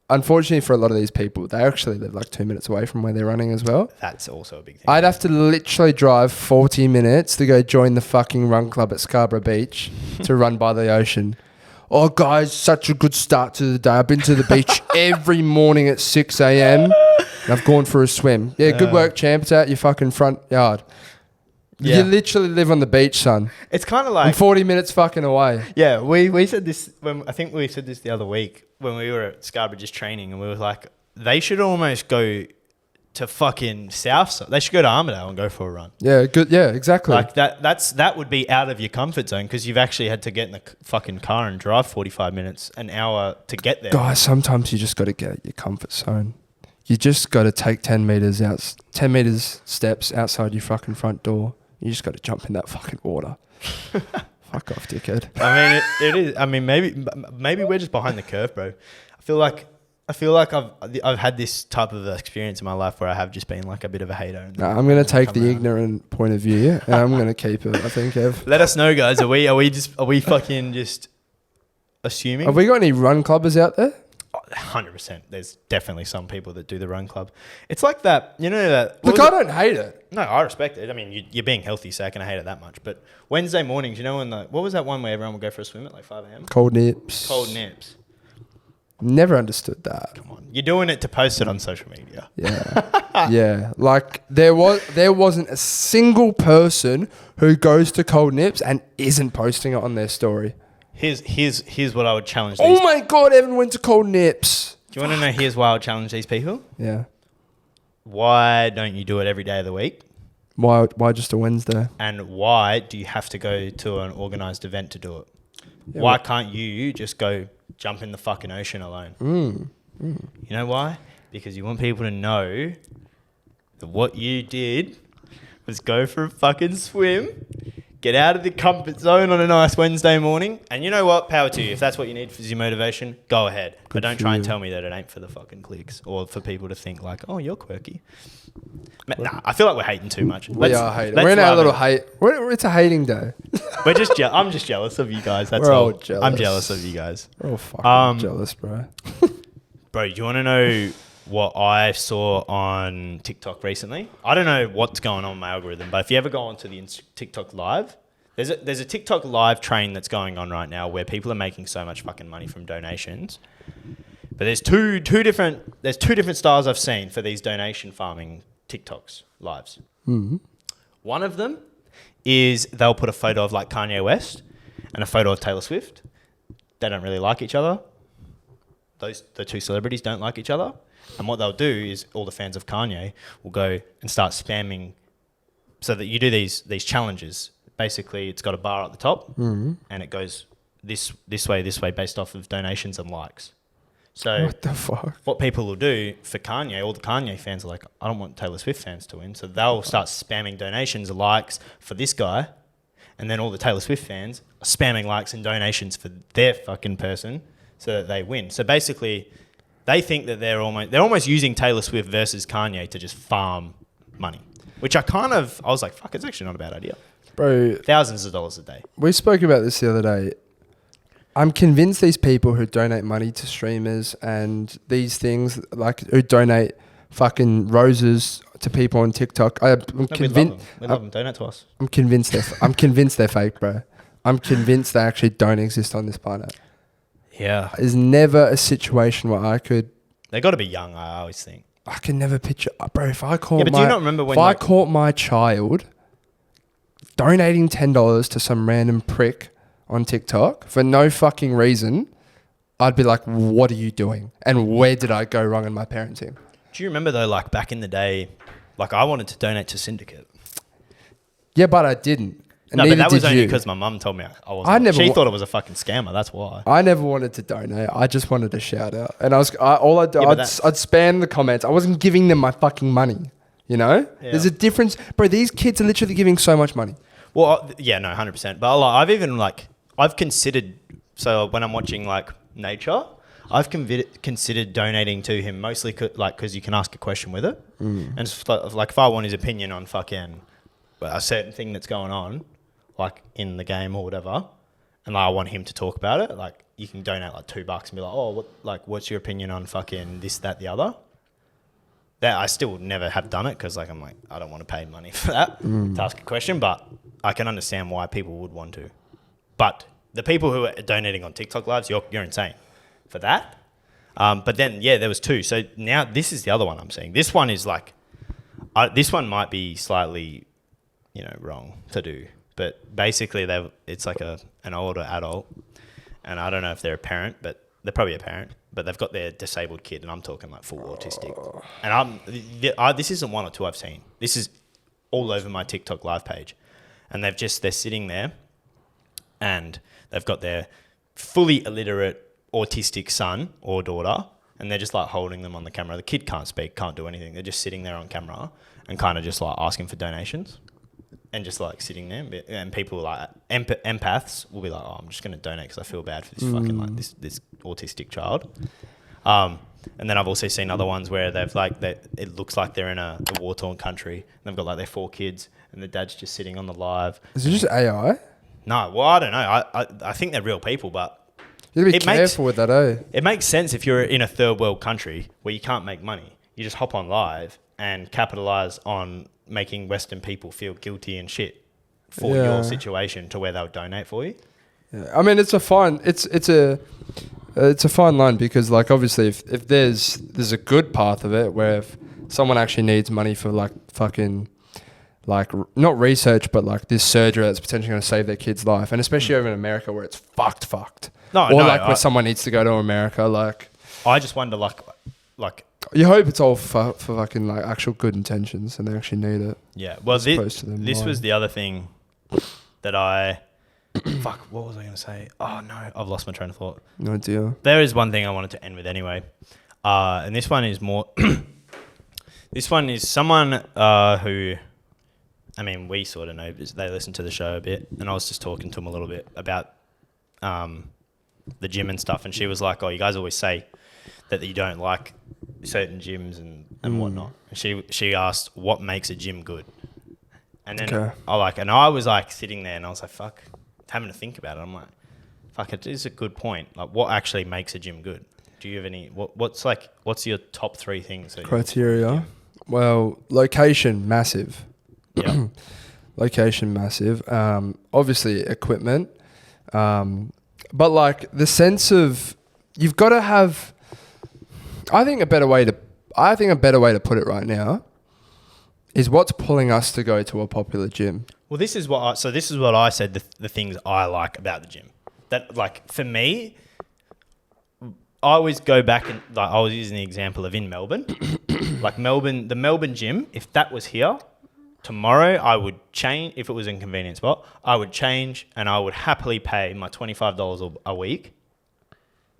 unfortunately for a lot of these people, they actually live like 2 minutes away from where they're running as well. That's also a big thing. I'd have to literally drive 40 minutes to go join the fucking run club at Scarborough Beach to run by the ocean. Oh, guys, such a good start to the day. I've been to the beach every morning at 6 a.m. and I've gone for a swim. Yeah, good work, champ. It's out your fucking front yard. Yeah. You literally live on the beach, son. It's kind of like... I'm 40 minutes fucking away. Yeah, we said this... I think we said this the other week when we were at Scarborough just training and we were like, they should almost go to fucking Southside. They should go to Armidale and go for a run. Yeah, good. Yeah, exactly. Like that would be out of your comfort zone because you've actually had to get in the fucking car and drive 45 minutes, an hour to get there. Guys, sometimes you just got to get out your comfort zone. You just got to take 10 meters steps outside your fucking front door. You just got to jump in that fucking water. Fuck off, dickhead. I mean, it is. I mean, maybe we're just behind the curve, bro. I feel like I've had this type of experience in my life where I have just been like a bit of a hater. And Nah, I'm gonna take come the around. ignorant point of view, and I'm gonna keep it. I think, Ev. Let us know, guys. Are we fucking just assuming? Have we got any run clubbers out there? 100%. There's definitely some people that do the run club. It's like that, you know that. Look, I don't hate it. No, I respect it. I mean, you're being healthy, so I can hate it that much. But Wednesday mornings, you know, what was that one where everyone would go for a swim at like 5 a.m? Cold nips. Cold nips. Never understood that. Come on, you're doing it to post it on social media. Yeah, yeah. Like there wasn't a single person who goes to cold nips and isn't posting it on their story. Here's what I would challenge these. Oh my god, Evan went to cold nips. Do you want to know? Here's why I would challenge these people. Yeah. Why don't you do it every day of the week? Why just a Wednesday? And why do you have to go to an organised event to do it? Yeah, Why can't you just go jump in the fucking ocean alone? You know why? Because you want people to know that what you did was go for a fucking swim, get out of the comfort zone on a nice Wednesday morning, and you know what? Power to you. If that's what you need for your motivation, go ahead. But don't try and tell me that it ain't for the fucking clicks or for people to think like, oh, you're quirky. Nah, I feel like we're hating too much. We are hating. We're in our little hate. It's a hating day. We're just. I'm just jealous of you guys. That's We're all. all jealous. I'm jealous of you guys. We're all fucking jealous, bro. Bro, do you want to know what I saw on TikTok recently? I don't know what's going on with my algorithm, but if you ever go onto the TikTok live, there's a TikTok live train that's going on right now where people are making so much fucking money from donations. But there's two different styles I've seen for these donation farming TikToks lives. Mm-hmm. One of them is they'll put a photo of like Kanye West and a photo of Taylor Swift. They don't really like each other. The two celebrities don't like each other. And what they'll do is all the fans of Kanye will go and start spamming so that you do these challenges. Basically, it's got a bar at the top and it goes this way based off of donations and likes. So What the fuck? what people will do for Kanye, all the Kanye fans are like, I don't want Taylor Swift fans to win. So they'll start spamming donations, likes for this guy. And then all the Taylor Swift fans are spamming likes and donations for their fucking person so that they win. So basically, they think that they're almost using Taylor Swift versus Kanye to just farm money. Which I was like, fuck, it's actually not a bad idea. Bro, Thousands of dollars a day. we spoke about this the other day. I'm convinced these people who donate money to streamers and these things, like who donate fucking roses to people on TikTok, I'm convinced. We love them. Donate to us. I'm convinced they're fake, bro. I'm convinced they actually don't exist on this planet. Yeah. There's never a situation where They got to be young, I always think. I can never picture, bro. If I caught Yeah, but do you not remember when, if I like- caught my child donating $10 to some random prick on TikTok for no fucking reason, I'd be like, what are you doing? And where did I go wrong in my parenting? Do you remember though, like back in the day, like I wanted to donate to Syndicate. Yeah, but I didn't. And No, but neither that was did only you. because my mum told me I wasn't. She thought it was a fucking scammer. That's why. I never wanted to donate. I just wanted to shout out. And I'd spam the comments. I wasn't giving them my fucking money. You know? Yeah. There's a difference. Bro, these kids are literally giving so much money. Well, yeah, no, 100%. But I've considered. So when I'm watching like nature, I've considered donating to him mostly because you can ask a question with it, and it's like if I want his opinion on fucking a certain thing that's going on, like in the game or whatever, and I want him to talk about it, like you can donate like $2 and be like, what's your opinion on fucking this, that, the other? That I still never have done it because like I'm like I don't want to pay money for that to ask a question, but I can understand why people would want to. But the people who are donating on TikTok lives, you're insane for that. But then there was two. So now this is the other one I'm seeing. This one is like, this one might be slightly, wrong to do. But basically it's like an older adult, and I don't know if they're a parent, but they're probably a parent. But they've got their disabled kid, and I'm talking like full autistic. And this isn't one or two I've seen. This is all over my TikTok live page, and they're sitting there, and they've got their fully illiterate autistic son or daughter, and they're just like holding them on the camera. The kid can't speak, can't do anything. They're just sitting there on camera and kind of just like asking for donations. and just like sitting there, and people like empaths will be like, oh, I'm just going to donate because I feel bad for this fucking like this autistic child. And then I've also seen other ones where they've like it looks like they're in a war-torn country and they've got like their 4 kids and the dad's just sitting on the live. Is it just AI? No, well, I don't know. I think they're real people, but You gotta be careful with that, eh? it makes sense if you're in a third world country where you can't make money. You just hop on live and capitalize on making Western people feel guilty and shit for your situation to where they'll donate for you. Yeah. I mean, it's a fine line because, like, obviously, if there's a good path of it where if someone actually needs money for like fucking like not research but like this surgery that's potentially going to save their kid's life, and especially over in America where it's fucked. Where someone needs to go to America, like. I just wonder, like. You hope it's all for fucking like actual good intentions and they actually need it. Yeah. Well, this was the other thing that I. Fuck. What was I going to say? Oh no, I've lost my train of thought. No idea. There is one thing I wanted to end with anyway, and this one is more. This one is someone who, I mean, we sort of know because they listen to the show a bit, and I was just talking to them a little bit about the gym and stuff, and she was like, "Oh, you guys always say that you don't like certain gyms and whatnot." And she asked, "What makes a gym good?" And then I was like sitting there, and I was like, "Fuck," having to think about it. I'm like, "Fuck, it is a good point. Like, what actually makes a gym good? Do you have any? What's your top 3 things?" Criteria. Well, location, massive. Yeah. Location, massive. Obviously, equipment. But like the sense of you've got to have. I think a better way to put it right now is what's pulling us to go to a popular gym. Well, this is what I said. The things I like about the gym. That like for me, I always go back and like I was using the example of in Melbourne, like the Melbourne gym. If that was here tomorrow, I would change. If it was in a convenient spot, I would change and I would happily pay my $25 a week,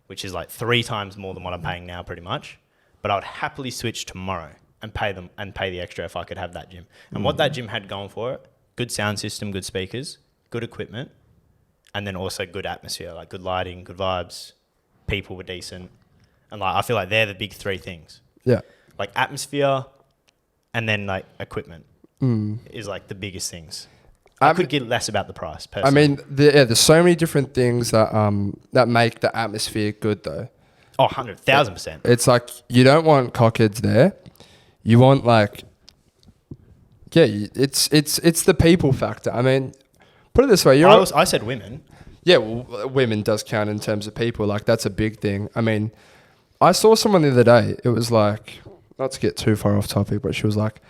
which is like 3 times more than what I'm paying now, pretty much. But I would happily switch tomorrow and pay the extra if I could have that gym. And what that gym had going for it: good sound system, good speakers, good equipment, and then also good atmosphere, like good lighting, good vibes. People were decent, and like I feel like they're the big 3 things. Yeah, like atmosphere, and then like equipment is like the biggest things. I could get less about the price. Personally. I mean, there's so many different things that make the atmosphere good, though. Oh, 100,000%. It's like you don't want cockheads there. You want like, it's the people factor. I mean, put it this way: I said women. Yeah, well, women does count in terms of people. Like that's a big thing. I mean, I saw someone the other day. It was like, not to get too far off topic, but she was like,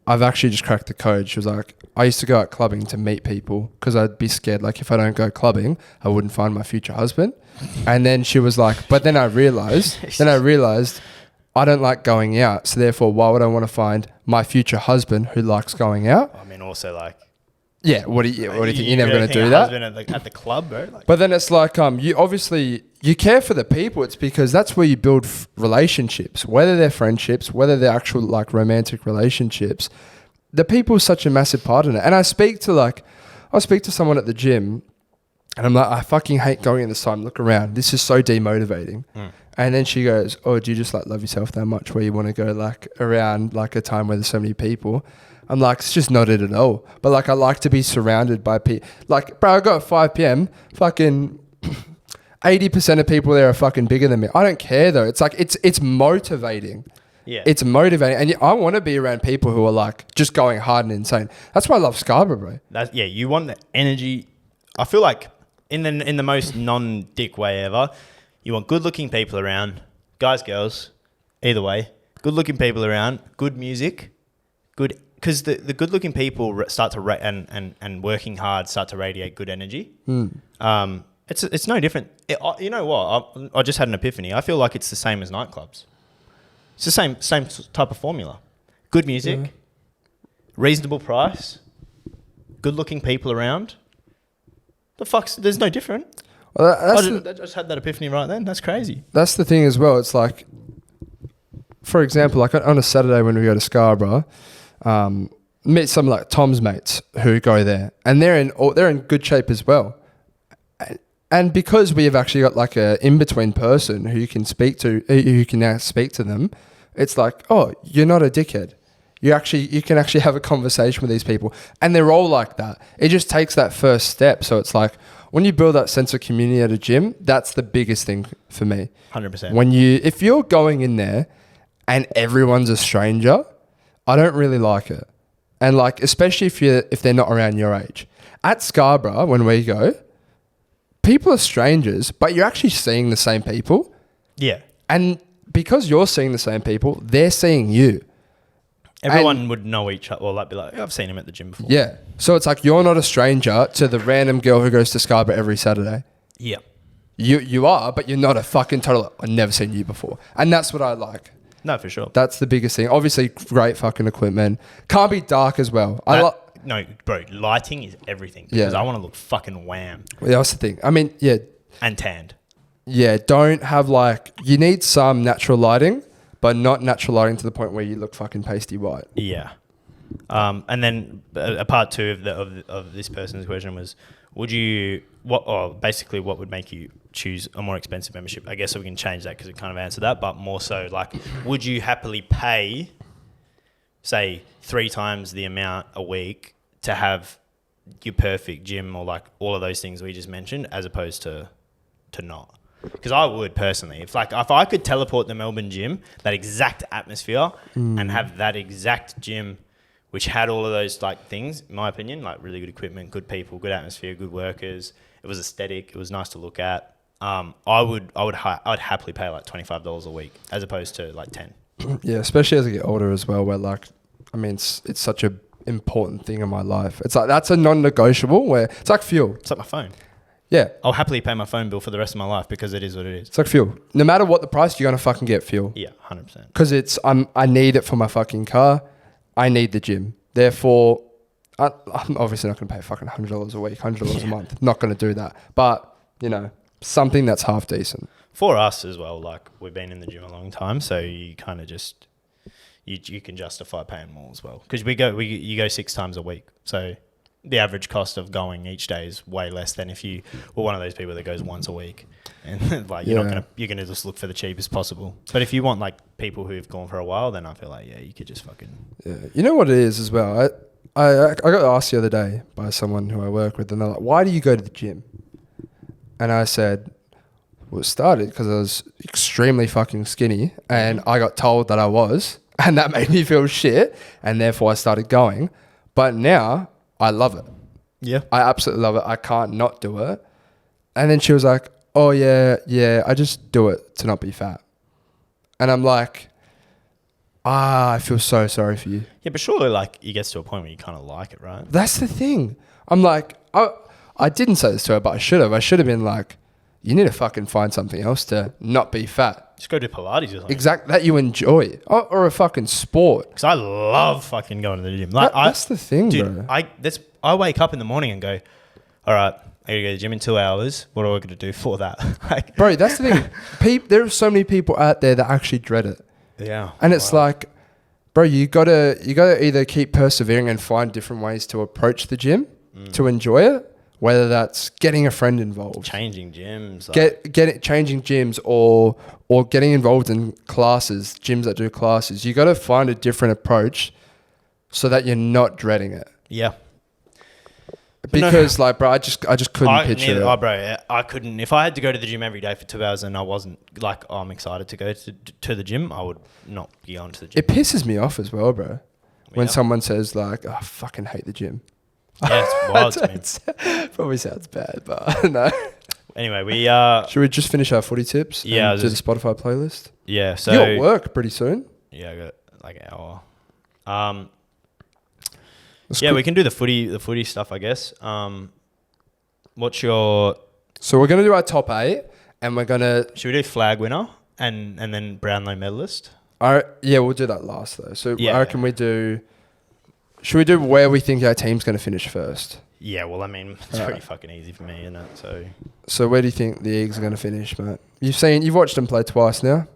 I've actually just cracked the code. She was like, I used to go out clubbing to meet people because I'd be scared. Like if I don't go clubbing, I wouldn't find my future husband. And then she was like, but then I realized I don't like going out. So therefore, why would I want to find my future husband who likes going out? I mean, also like, yeah, what do you think? You're never going to do that? At the club, bro. Like, but then it's like, you care for the people. It's because that's where you build relationships, whether they're friendships, whether they're actual like romantic relationships. The people is such a massive part in it. And I speak to someone at the gym, and I'm like, I fucking hate going in this time. Look around. This is so demotivating. And then she goes, oh, do you just like love yourself that much where you want to go like around like a time where there's so many people? I'm like, it's just not it at all. But like, I like to be surrounded by people. Like, bro, I got 5 p.m. Fucking 80% of people there are fucking bigger than me. I don't care though. It's like, it's motivating. Yeah. It's motivating. And I want to be around people who are like just going hard and insane. That's why I love Scarborough, bro. You want the energy. I feel like in the most non-dick way ever, you want good-looking people around, guys, girls, either way. Good-looking people around, good music, good. Because the good-looking people start to and working hard start to radiate good energy. It's no different. You know what? I just had an epiphany. I feel like it's the same as nightclubs. It's the same type of formula. Good music, reasonable price, good-looking people around. There's no different. Well, I just had that epiphany right then. That's crazy. That's the thing as well. It's like, for example, like on a Saturday when we go to Scarborough, meet some like Tom's mates who go there, and they're in good shape as well. And because we have actually got like a in between person who you can speak to, who can now speak to them, it's like, oh, you're not a dickhead. You can actually have a conversation with these people, and they're all like that. It just takes that first step. So it's like when you build that sense of community at a gym, that's the biggest thing for me. 100%. If you're going in there and everyone's a stranger, I don't really like it. And like, especially if they're not around your age. At Scarborough, when we go, people are strangers, but you're actually seeing the same people. Yeah. And because you're seeing the same people, they're seeing you. Everyone would know each other. Well, like, be like, I've seen him at the gym before. Yeah. So it's like you're not a stranger to the random girl who goes to Scarborough every Saturday. Yeah. You are, but you're not a fucking total, I've never seen you before. And that's what I like. No, for sure. That's the biggest thing. Obviously, great fucking equipment. Can't be dark as well. No, bro, lighting is everything. Yeah. Because I want to look fucking wham. That's the thing. I mean, yeah. And tanned. Yeah, don't have like, you need some natural lighting, but not natural lighting to the point where you look fucking pasty white. Yeah. And then a part two of this person's question was, what would make you choose a more expensive membership? I guess so we can change that because it kind of answered that, but more so like, would you happily pay, say, 3 times the amount a week to have your perfect gym or like all of those things we just mentioned, as opposed to not? Because I would personally, if I could teleport the Melbourne gym, that exact atmosphere, and have that exact gym, which had all of those like things, in my opinion, like really good equipment, good people, good atmosphere, good workers. It was aesthetic. It was nice to look at. I'd happily pay like $25 a week as opposed to like 10. Yeah, especially as I get older as well, where like, I mean, it's such a important thing in my life. It's like, that's a non-negotiable where it's like fuel. It's like my phone. Yeah. I'll happily pay my phone bill for the rest of my life because it is what it is. It's like fuel. No matter what the price, you're going to fucking get fuel. Yeah, 100%. Because I need it for my fucking car. I need the gym. Therefore, I'm obviously not going to pay fucking $100 a week, $100 a month. Not going to do that. But, you know, something that's half decent. For us as well, like we've been in the gym a long time, so you kind of just, you can justify paying more as well. Because you go 6 times a week. So the average cost of going each day is way less than if you were one of those people that goes once a week, and like you're gonna just look for the cheapest possible. But if you want like people who've gone for a while, then I feel like you could just fucking. Yeah. You know what it is as well. I got asked the other day by someone who I work with, and they're like, "Why do you go to the gym?" And I said, "Well, it started because I was extremely fucking skinny, and I got told that I was, and that made me feel shit, and therefore I started going. But now." I love it. Yeah. I absolutely love it. I can't not do it. And then she was like, oh, yeah, I just do it to not be fat. And I'm like, I feel so sorry for you. Yeah, but surely like it gets to a point where you kind of like it, right? That's the thing. I'm like, I didn't say this to her, but I should have. I should have been like, you need to fucking find something else to not be fat. Just go do Pilates or something. Exactly. That you enjoy. Or a fucking sport. Because I love fucking going to the gym. Like, that's the thing, dude, bro. I wake up in the morning and go, all right, I gotta go to the gym in 2 hours. What am I gonna do for that? Like, bro, that's the thing. There are so many people out there that actually dread it. Yeah. And it's like, bro, you gotta either keep persevering and find different ways to approach the gym to enjoy it. Whether that's getting a friend involved, changing gyms, changing gyms, or getting involved in classes, gyms that do classes. You got to find a different approach so that you're not dreading it. Yeah. Because like, bro, I just couldn't picture it. Oh, bro, I couldn't. If I had to go to the gym every day for 2 hours and I wasn't like, I'm excited to go to the gym, I would not be going to the gym. It pisses me off as well, bro. When someone says like, I fucking hate the gym. Yeah, it's wild to me. Probably sounds bad, but no. Anyway, we should we just finish our footy tips? Yeah, and do the Spotify playlist. Yeah, so you're at work pretty soon. Yeah, I got like an hour. We can do the footy stuff, I guess. What's your? So we're gonna do our top 8, and we're gonna. Should we do flag winner and then Brownlow medalist? Yeah, we'll do that last though. So I reckon we do. Should we do where we think our team's going to finish first? Yeah, well, I mean, it's pretty fucking easy for me, isn't it? So where do you think the Eagles are going to finish, mate? You've watched them play twice now?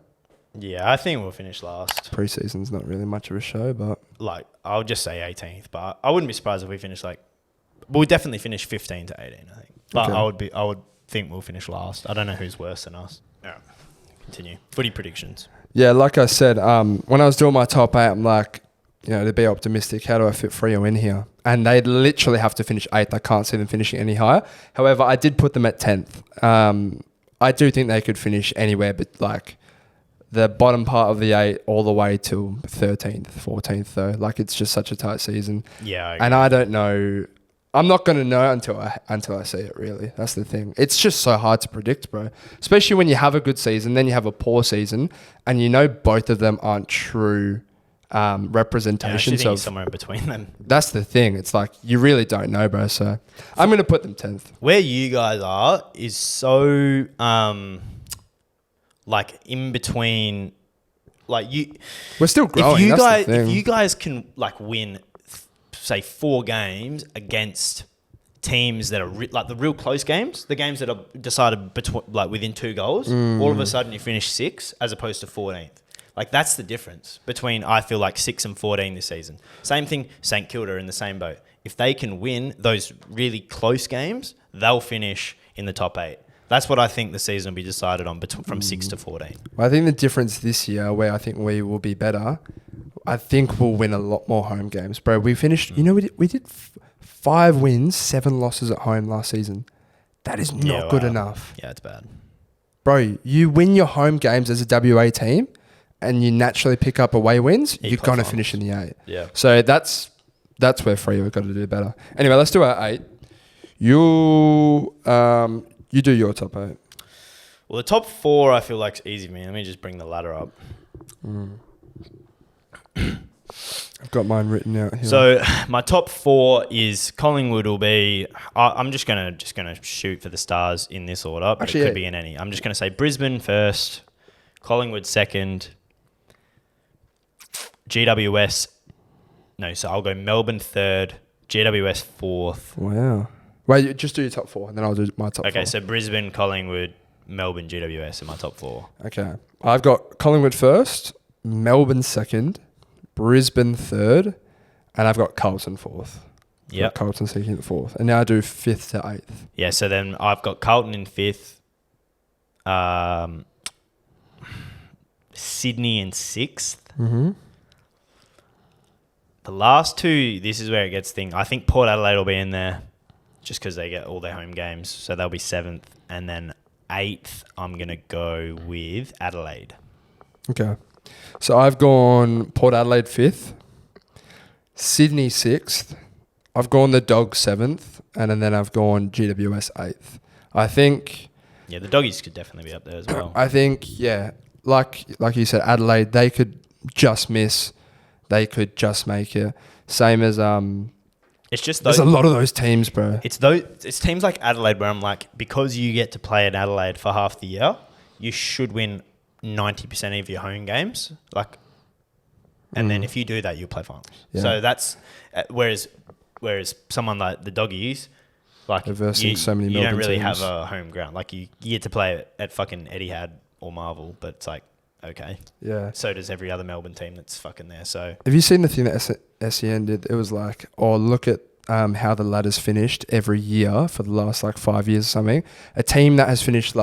Yeah, I think we'll finish last. Pre-season's not really much of a show, but... like I'll just say 18th, but I wouldn't be surprised if we finish like we'll definitely finish 15 to 18, I think. But Okay. I would think we'll finish last. I don't know who's worse than us. All right. Continue. Footy predictions. Yeah, like I said, when I was doing my top 8, I'm like, to be optimistic, how do I fit Freo in here? And they literally have to finish 8th. I can't see them finishing any higher. However, I did put them at 10th. I do think they could finish anywhere, but like the bottom part of the 8 all the way till 13th, 14th though. Like it's just such a tight season. Yeah. And I don't know. I'm not going to know until I see it, really. That's the thing. It's just so hard to predict, bro. Especially when you have a good season, then you have a poor season, and you know both of them aren't true I representations think of... somewhere in between them. That's the thing. It's like, you really don't know, bro. So I'm going to put them 10th. Where you guys are is so like in between. Like you, We're still growing. That's the thing. if you guys can like win, say 4 games against teams that are like the real close games, the games that are decided like within 2 goals, all of a sudden you finish 6 as opposed to 14th. Like that's the difference between I feel like 6 and 14 this season. Same thing, St Kilda in the same boat. If they can win those really close games, they'll finish in the top 8. That's what I think the season will be decided on from 6 to 14. Well, I think the difference this year, where I think we will be better, I think we'll win a lot more home games, bro. We finished, we did 5 wins, 7 losses at home last season. That is not good enough. Yeah, it's bad. Bro, you win your home games as a WA team and you naturally pick up away wins, You you're play going to finals. finish in the 8. Yeah. So that's where Freo have got to do better. Anyway, let's do our 8. You do your top 8. Well, the top 4 I feel like is easy, man. Let me just bring the ladder up. I've got mine written out here. So my top 4 is Collingwood will be. I'm just gonna shoot for the stars in this order, but Actually, it could be in any. I'm just gonna say Brisbane first, Collingwood second, GWS. No, so I'll go Melbourne third, GWS fourth. Wow. Wait, just do your top 4 and then I'll do my top 4. Okay, so Brisbane, Collingwood, Melbourne, GWS in my top 4. Okay. I've got Collingwood first, Melbourne second, Brisbane third, and I've got Carlton fourth. Yep. Carlton second at 4th. And now I do 5th to 8th. Yeah, so then I've got Carlton in 5th, Sydney in 6th. Mm-hmm. The last 2, this is where it gets thing. I think Port Adelaide will be in there just because they get all their home games. So they'll be 7th. And then 8th, I'm going to go with Adelaide. Okay. So I've gone Port Adelaide 5th, Sydney 6th, I've gone the Dogs 7th, and then I've gone GWS 8th. I think... Yeah, the Doggies could definitely be up there as well. I think, yeah, like you said, Adelaide, they could just miss. They could just make it. Same as... It's just there's those, a lot of those teams, bro. It's teams like Adelaide where I'm like, because you get to play in Adelaide for half the year, you should win 90% of your home games. And then if you do that, you'll play finals. Yeah. So that's whereas someone like the Doggies, like They're versing so many you don't Melbourne really teams. have a home ground. Like you get to play at fucking Etihad or Marvel, but it's like okay. Yeah. So does every other Melbourne team that's fucking there. So Have you seen the thing that SEN did? It was like, oh, look at how the ladder's finished every year for the last 5 years or something. A team that has finished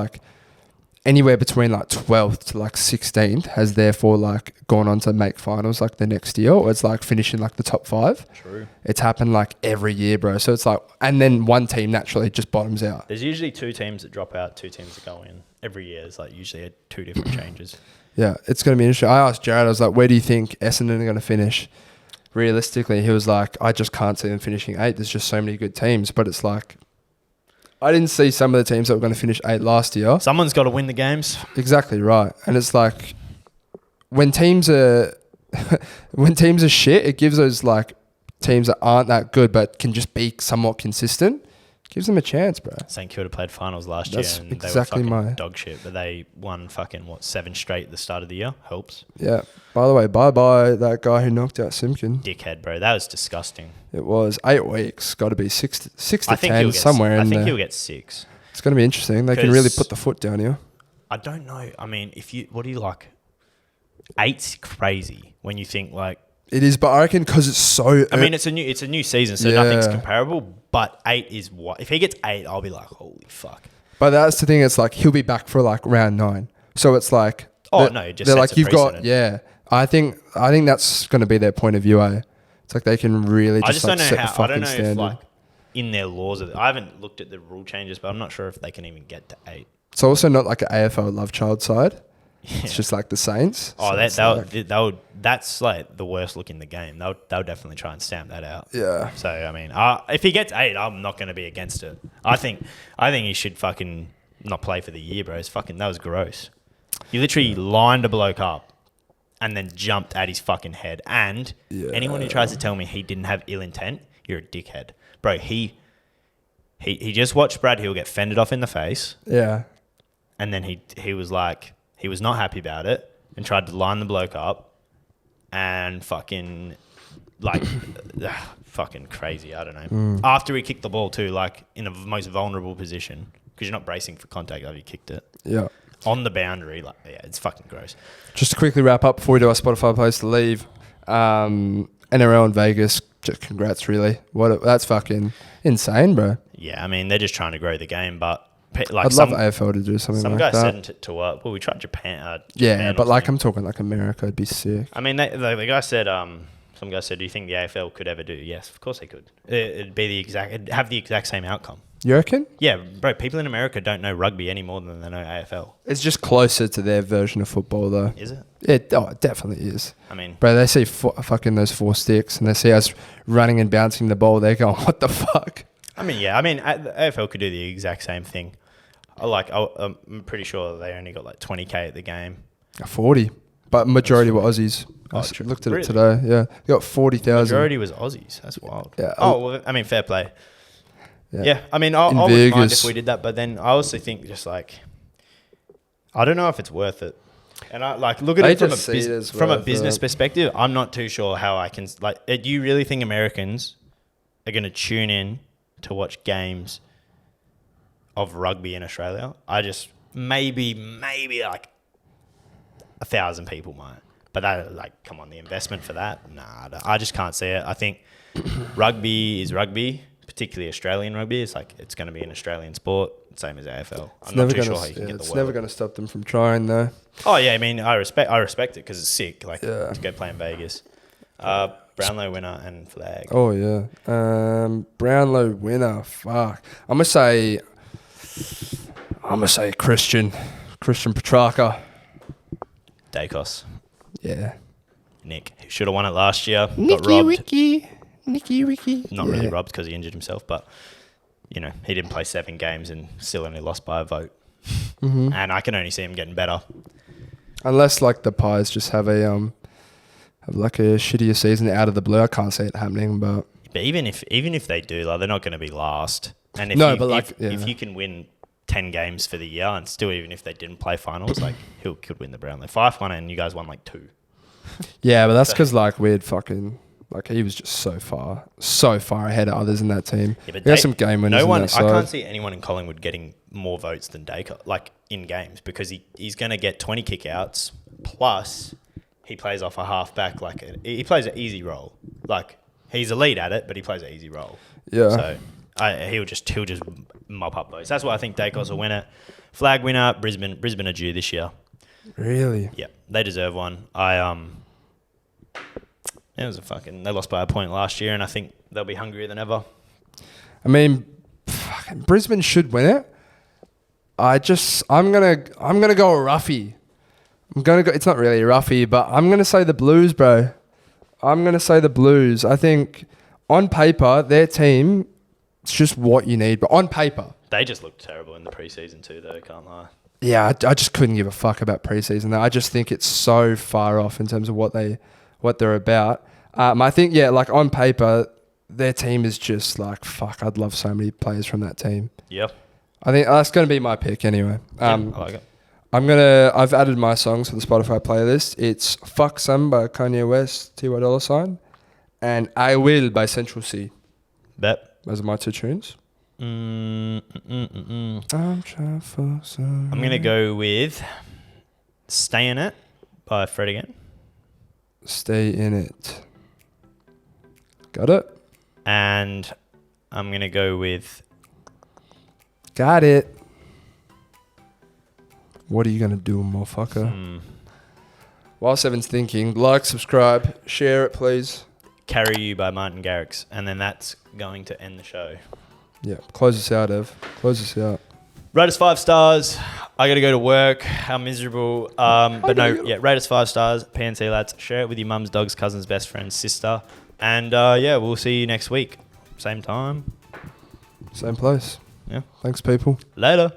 anywhere between 12th to 16th has therefore gone on to make finals the next year, or it's finishing the top 5. true. It's happened every year, bro. So it's and then one team naturally just bottoms out. There's usually 2 teams that drop out, 2 teams that go in. Every year is usually 2 different changes. Yeah, it's going to be interesting. I asked Jared, I was like, where do you think Essendon are going to finish? Realistically, he was like, I just can't see them finishing 8. There's just so many good teams. But it's I didn't see some of the teams that were going to finish 8 last year. Someone's got to win the games. Exactly right. And it's when teams are shit, it gives those teams that aren't that good but can just be somewhat consistent, gives them a chance, bro. St Kilda played finals last That's year and exactly they were my- fucking dog shit, but they won 7 straight at the start of the year. Helps. Yeah. By the way, bye-bye that guy who knocked out Simpkin. Dickhead, bro. That was disgusting. It was 8 weeks. Got to be 6 to 10 He'll somewhere in I think there. he'll get 6. It's going to be interesting. They can really 'Cause- put the foot down here. I don't know. I mean, what do you like? 8's crazy when you think It is, but I reckon because it's so. I mean, it's a new season, so Yeah. nothing's comparable. But 8 is what if he gets 8, I'll be like, holy fuck. But that's the thing. It's like he'll be back for like round 9. So it's like. Oh no, it just they're sets like a you've got. precedent. Yeah, I think that's going to be their point of view. It's like they can really I just just like don't set know the how. I don't fucking know standard. if like in their laws, I haven't looked at the rule changes, but I'm not sure if they can even get to 8. It's also not like an AFL love child side. Yeah. It's just like the Saints. Oh, So that it's that would that's like the worst look in the game. They'll definitely try and stamp that out. Yeah. So I mean, if he gets 8, I'm not going to be against it. I think he should fucking not play for the year, bro. That was gross. You literally lined a bloke up and then jumped at his fucking head. And anyone who tries to tell me he didn't have ill intent, you're a dickhead, bro. He just watched Brad Hill get fended off in the face, Yeah. and then he was like, he was not happy about it and tried to line the bloke up and fucking like fucking crazy. I don't know. After he kicked the ball too, like in a most vulnerable position because you're not bracing for contact after you kicked it Yeah. on the boundary. Like, yeah, it's fucking gross. Just to quickly wrap up before we do our Spotify plays to leave. NRL in Vegas. Just congrats, really. That's fucking insane, bro. Yeah, I mean they're just trying to grow the game, but like I'd love AFL to do something some like guy that. said to work. Well, we tried Japan. Yeah, Japan or but like something. I'm talking like America, it'd be sick. I mean, the guy said, some guy said, do you think the AFL could ever do? Yes, of course they could. It'd have the exact same outcome. You reckon? Yeah, bro, people in America don't know rugby any more than they know AFL. It's just closer to their version of football, though. Is it? It definitely is. I mean, Bro, they see fucking those 4 sticks and they see us running and bouncing the ball. They're going, what the fuck? the AFL could do the exact same thing. I'm pretty sure they only got like 20K at the game. 40. But majority were Aussies. Oh, I true. looked at Really? it today. Yeah. They got 40,000. Majority was Aussies. That's wild. Yeah. Oh, well, I mean, fair play. Yeah. I mean, I In wouldn't mind Vegas. if we did that, but then I also think just like, I don't know if it's worth it. And I like look at They it from just see it as from a worth business it. perspective. I'm not too sure how I can like. Do you really think Americans are going to tune in to watch games of rugby in Australia? I just maybe like 1,000 people might, but that like come on, the investment for that, nah, I just can't see it. I think rugby is rugby, particularly Australian rugby. It's like it's going to be an Australian sport, same as AFL. I'm not too sure how you can get the It's world. never going to stop them from trying, though. Oh yeah, I mean, I respect it because it's sick. Like Yeah. to go play in Vegas. Brownlow winner and flag. Oh, yeah. Brownlow winner. Fuck. I'm going to say Christian Petrarca. Dacos. Yeah. Nick, who should have won it last year, got robbed. Nicky Ricky. Not really robbed because he injured himself, but you know he didn't play 7 games and still only lost by a vote. Mm-hmm. And I can only see him getting better. Unless like the Pies just have a shittier season out of the blue. I can't see it happening, but But even if they do, like they're not going to be last. And if No, you, but like, if yeah. you can win 10 games for the year, and still even if they didn't play finals, like he could win the Brownlow. Fife won it, and you guys won like 2. yeah, but that's because like we'd fucking like he was just so far ahead of others in that team. Yeah, but He has some game winners. No one, in that I can't side. see anyone in Collingwood getting more votes than Dacre, like in games, because he's going to get 20 kickouts plus he plays off a halfback he plays an easy role. Like he's elite at it, but he plays an easy role. Yeah. So he'll just mop up votes. That's why I think Dacre's a winner. Flag winner. Brisbane are due this year. Really? Yeah, they deserve one. It was they lost by a point last year, and I think they'll be hungrier than ever. I mean, fucking Brisbane should win it. I'm gonna go a roughie. It's not really a roughie, but I'm gonna say the Blues, bro. I'm gonna say the Blues. I think on paper their team, it's just what you need. But on paper, They just looked terrible in the preseason too, though. Can't lie. yeah, I just couldn't give a fuck about preseason. I just think it's so far off in terms of what they're about. I think like on paper, their team is just like fuck. I'd love so many players from that team. Yeah, I think that's going to be my pick anyway. I like it. I've added my songs for the Spotify playlist. It's Fuck Some by Kanye West, T.Y. Dollar Sign, and I Will by Central C. Bet. Those are my 2 tunes. I'm trying to fuck some. I'm gonna go with "Stay in It" by Fred again. Stay in it. Got it. And I'm going to go with Got it. What are you going to do, motherfucker? While Seven's thinking, like, subscribe, share it, please. Carry You by Martin Garrix. And then that's going to end the show. Yeah, close us out, Ev. Close us out. Rate us 5 stars. I got to go to work. How miserable. But no, yeah, rate us 5 stars. PNC lads. Share it with your mum's, dog's, cousin's, best friend's sister. And yeah, we'll see you next week. Same time. Same place. Yeah. Thanks, people. Later.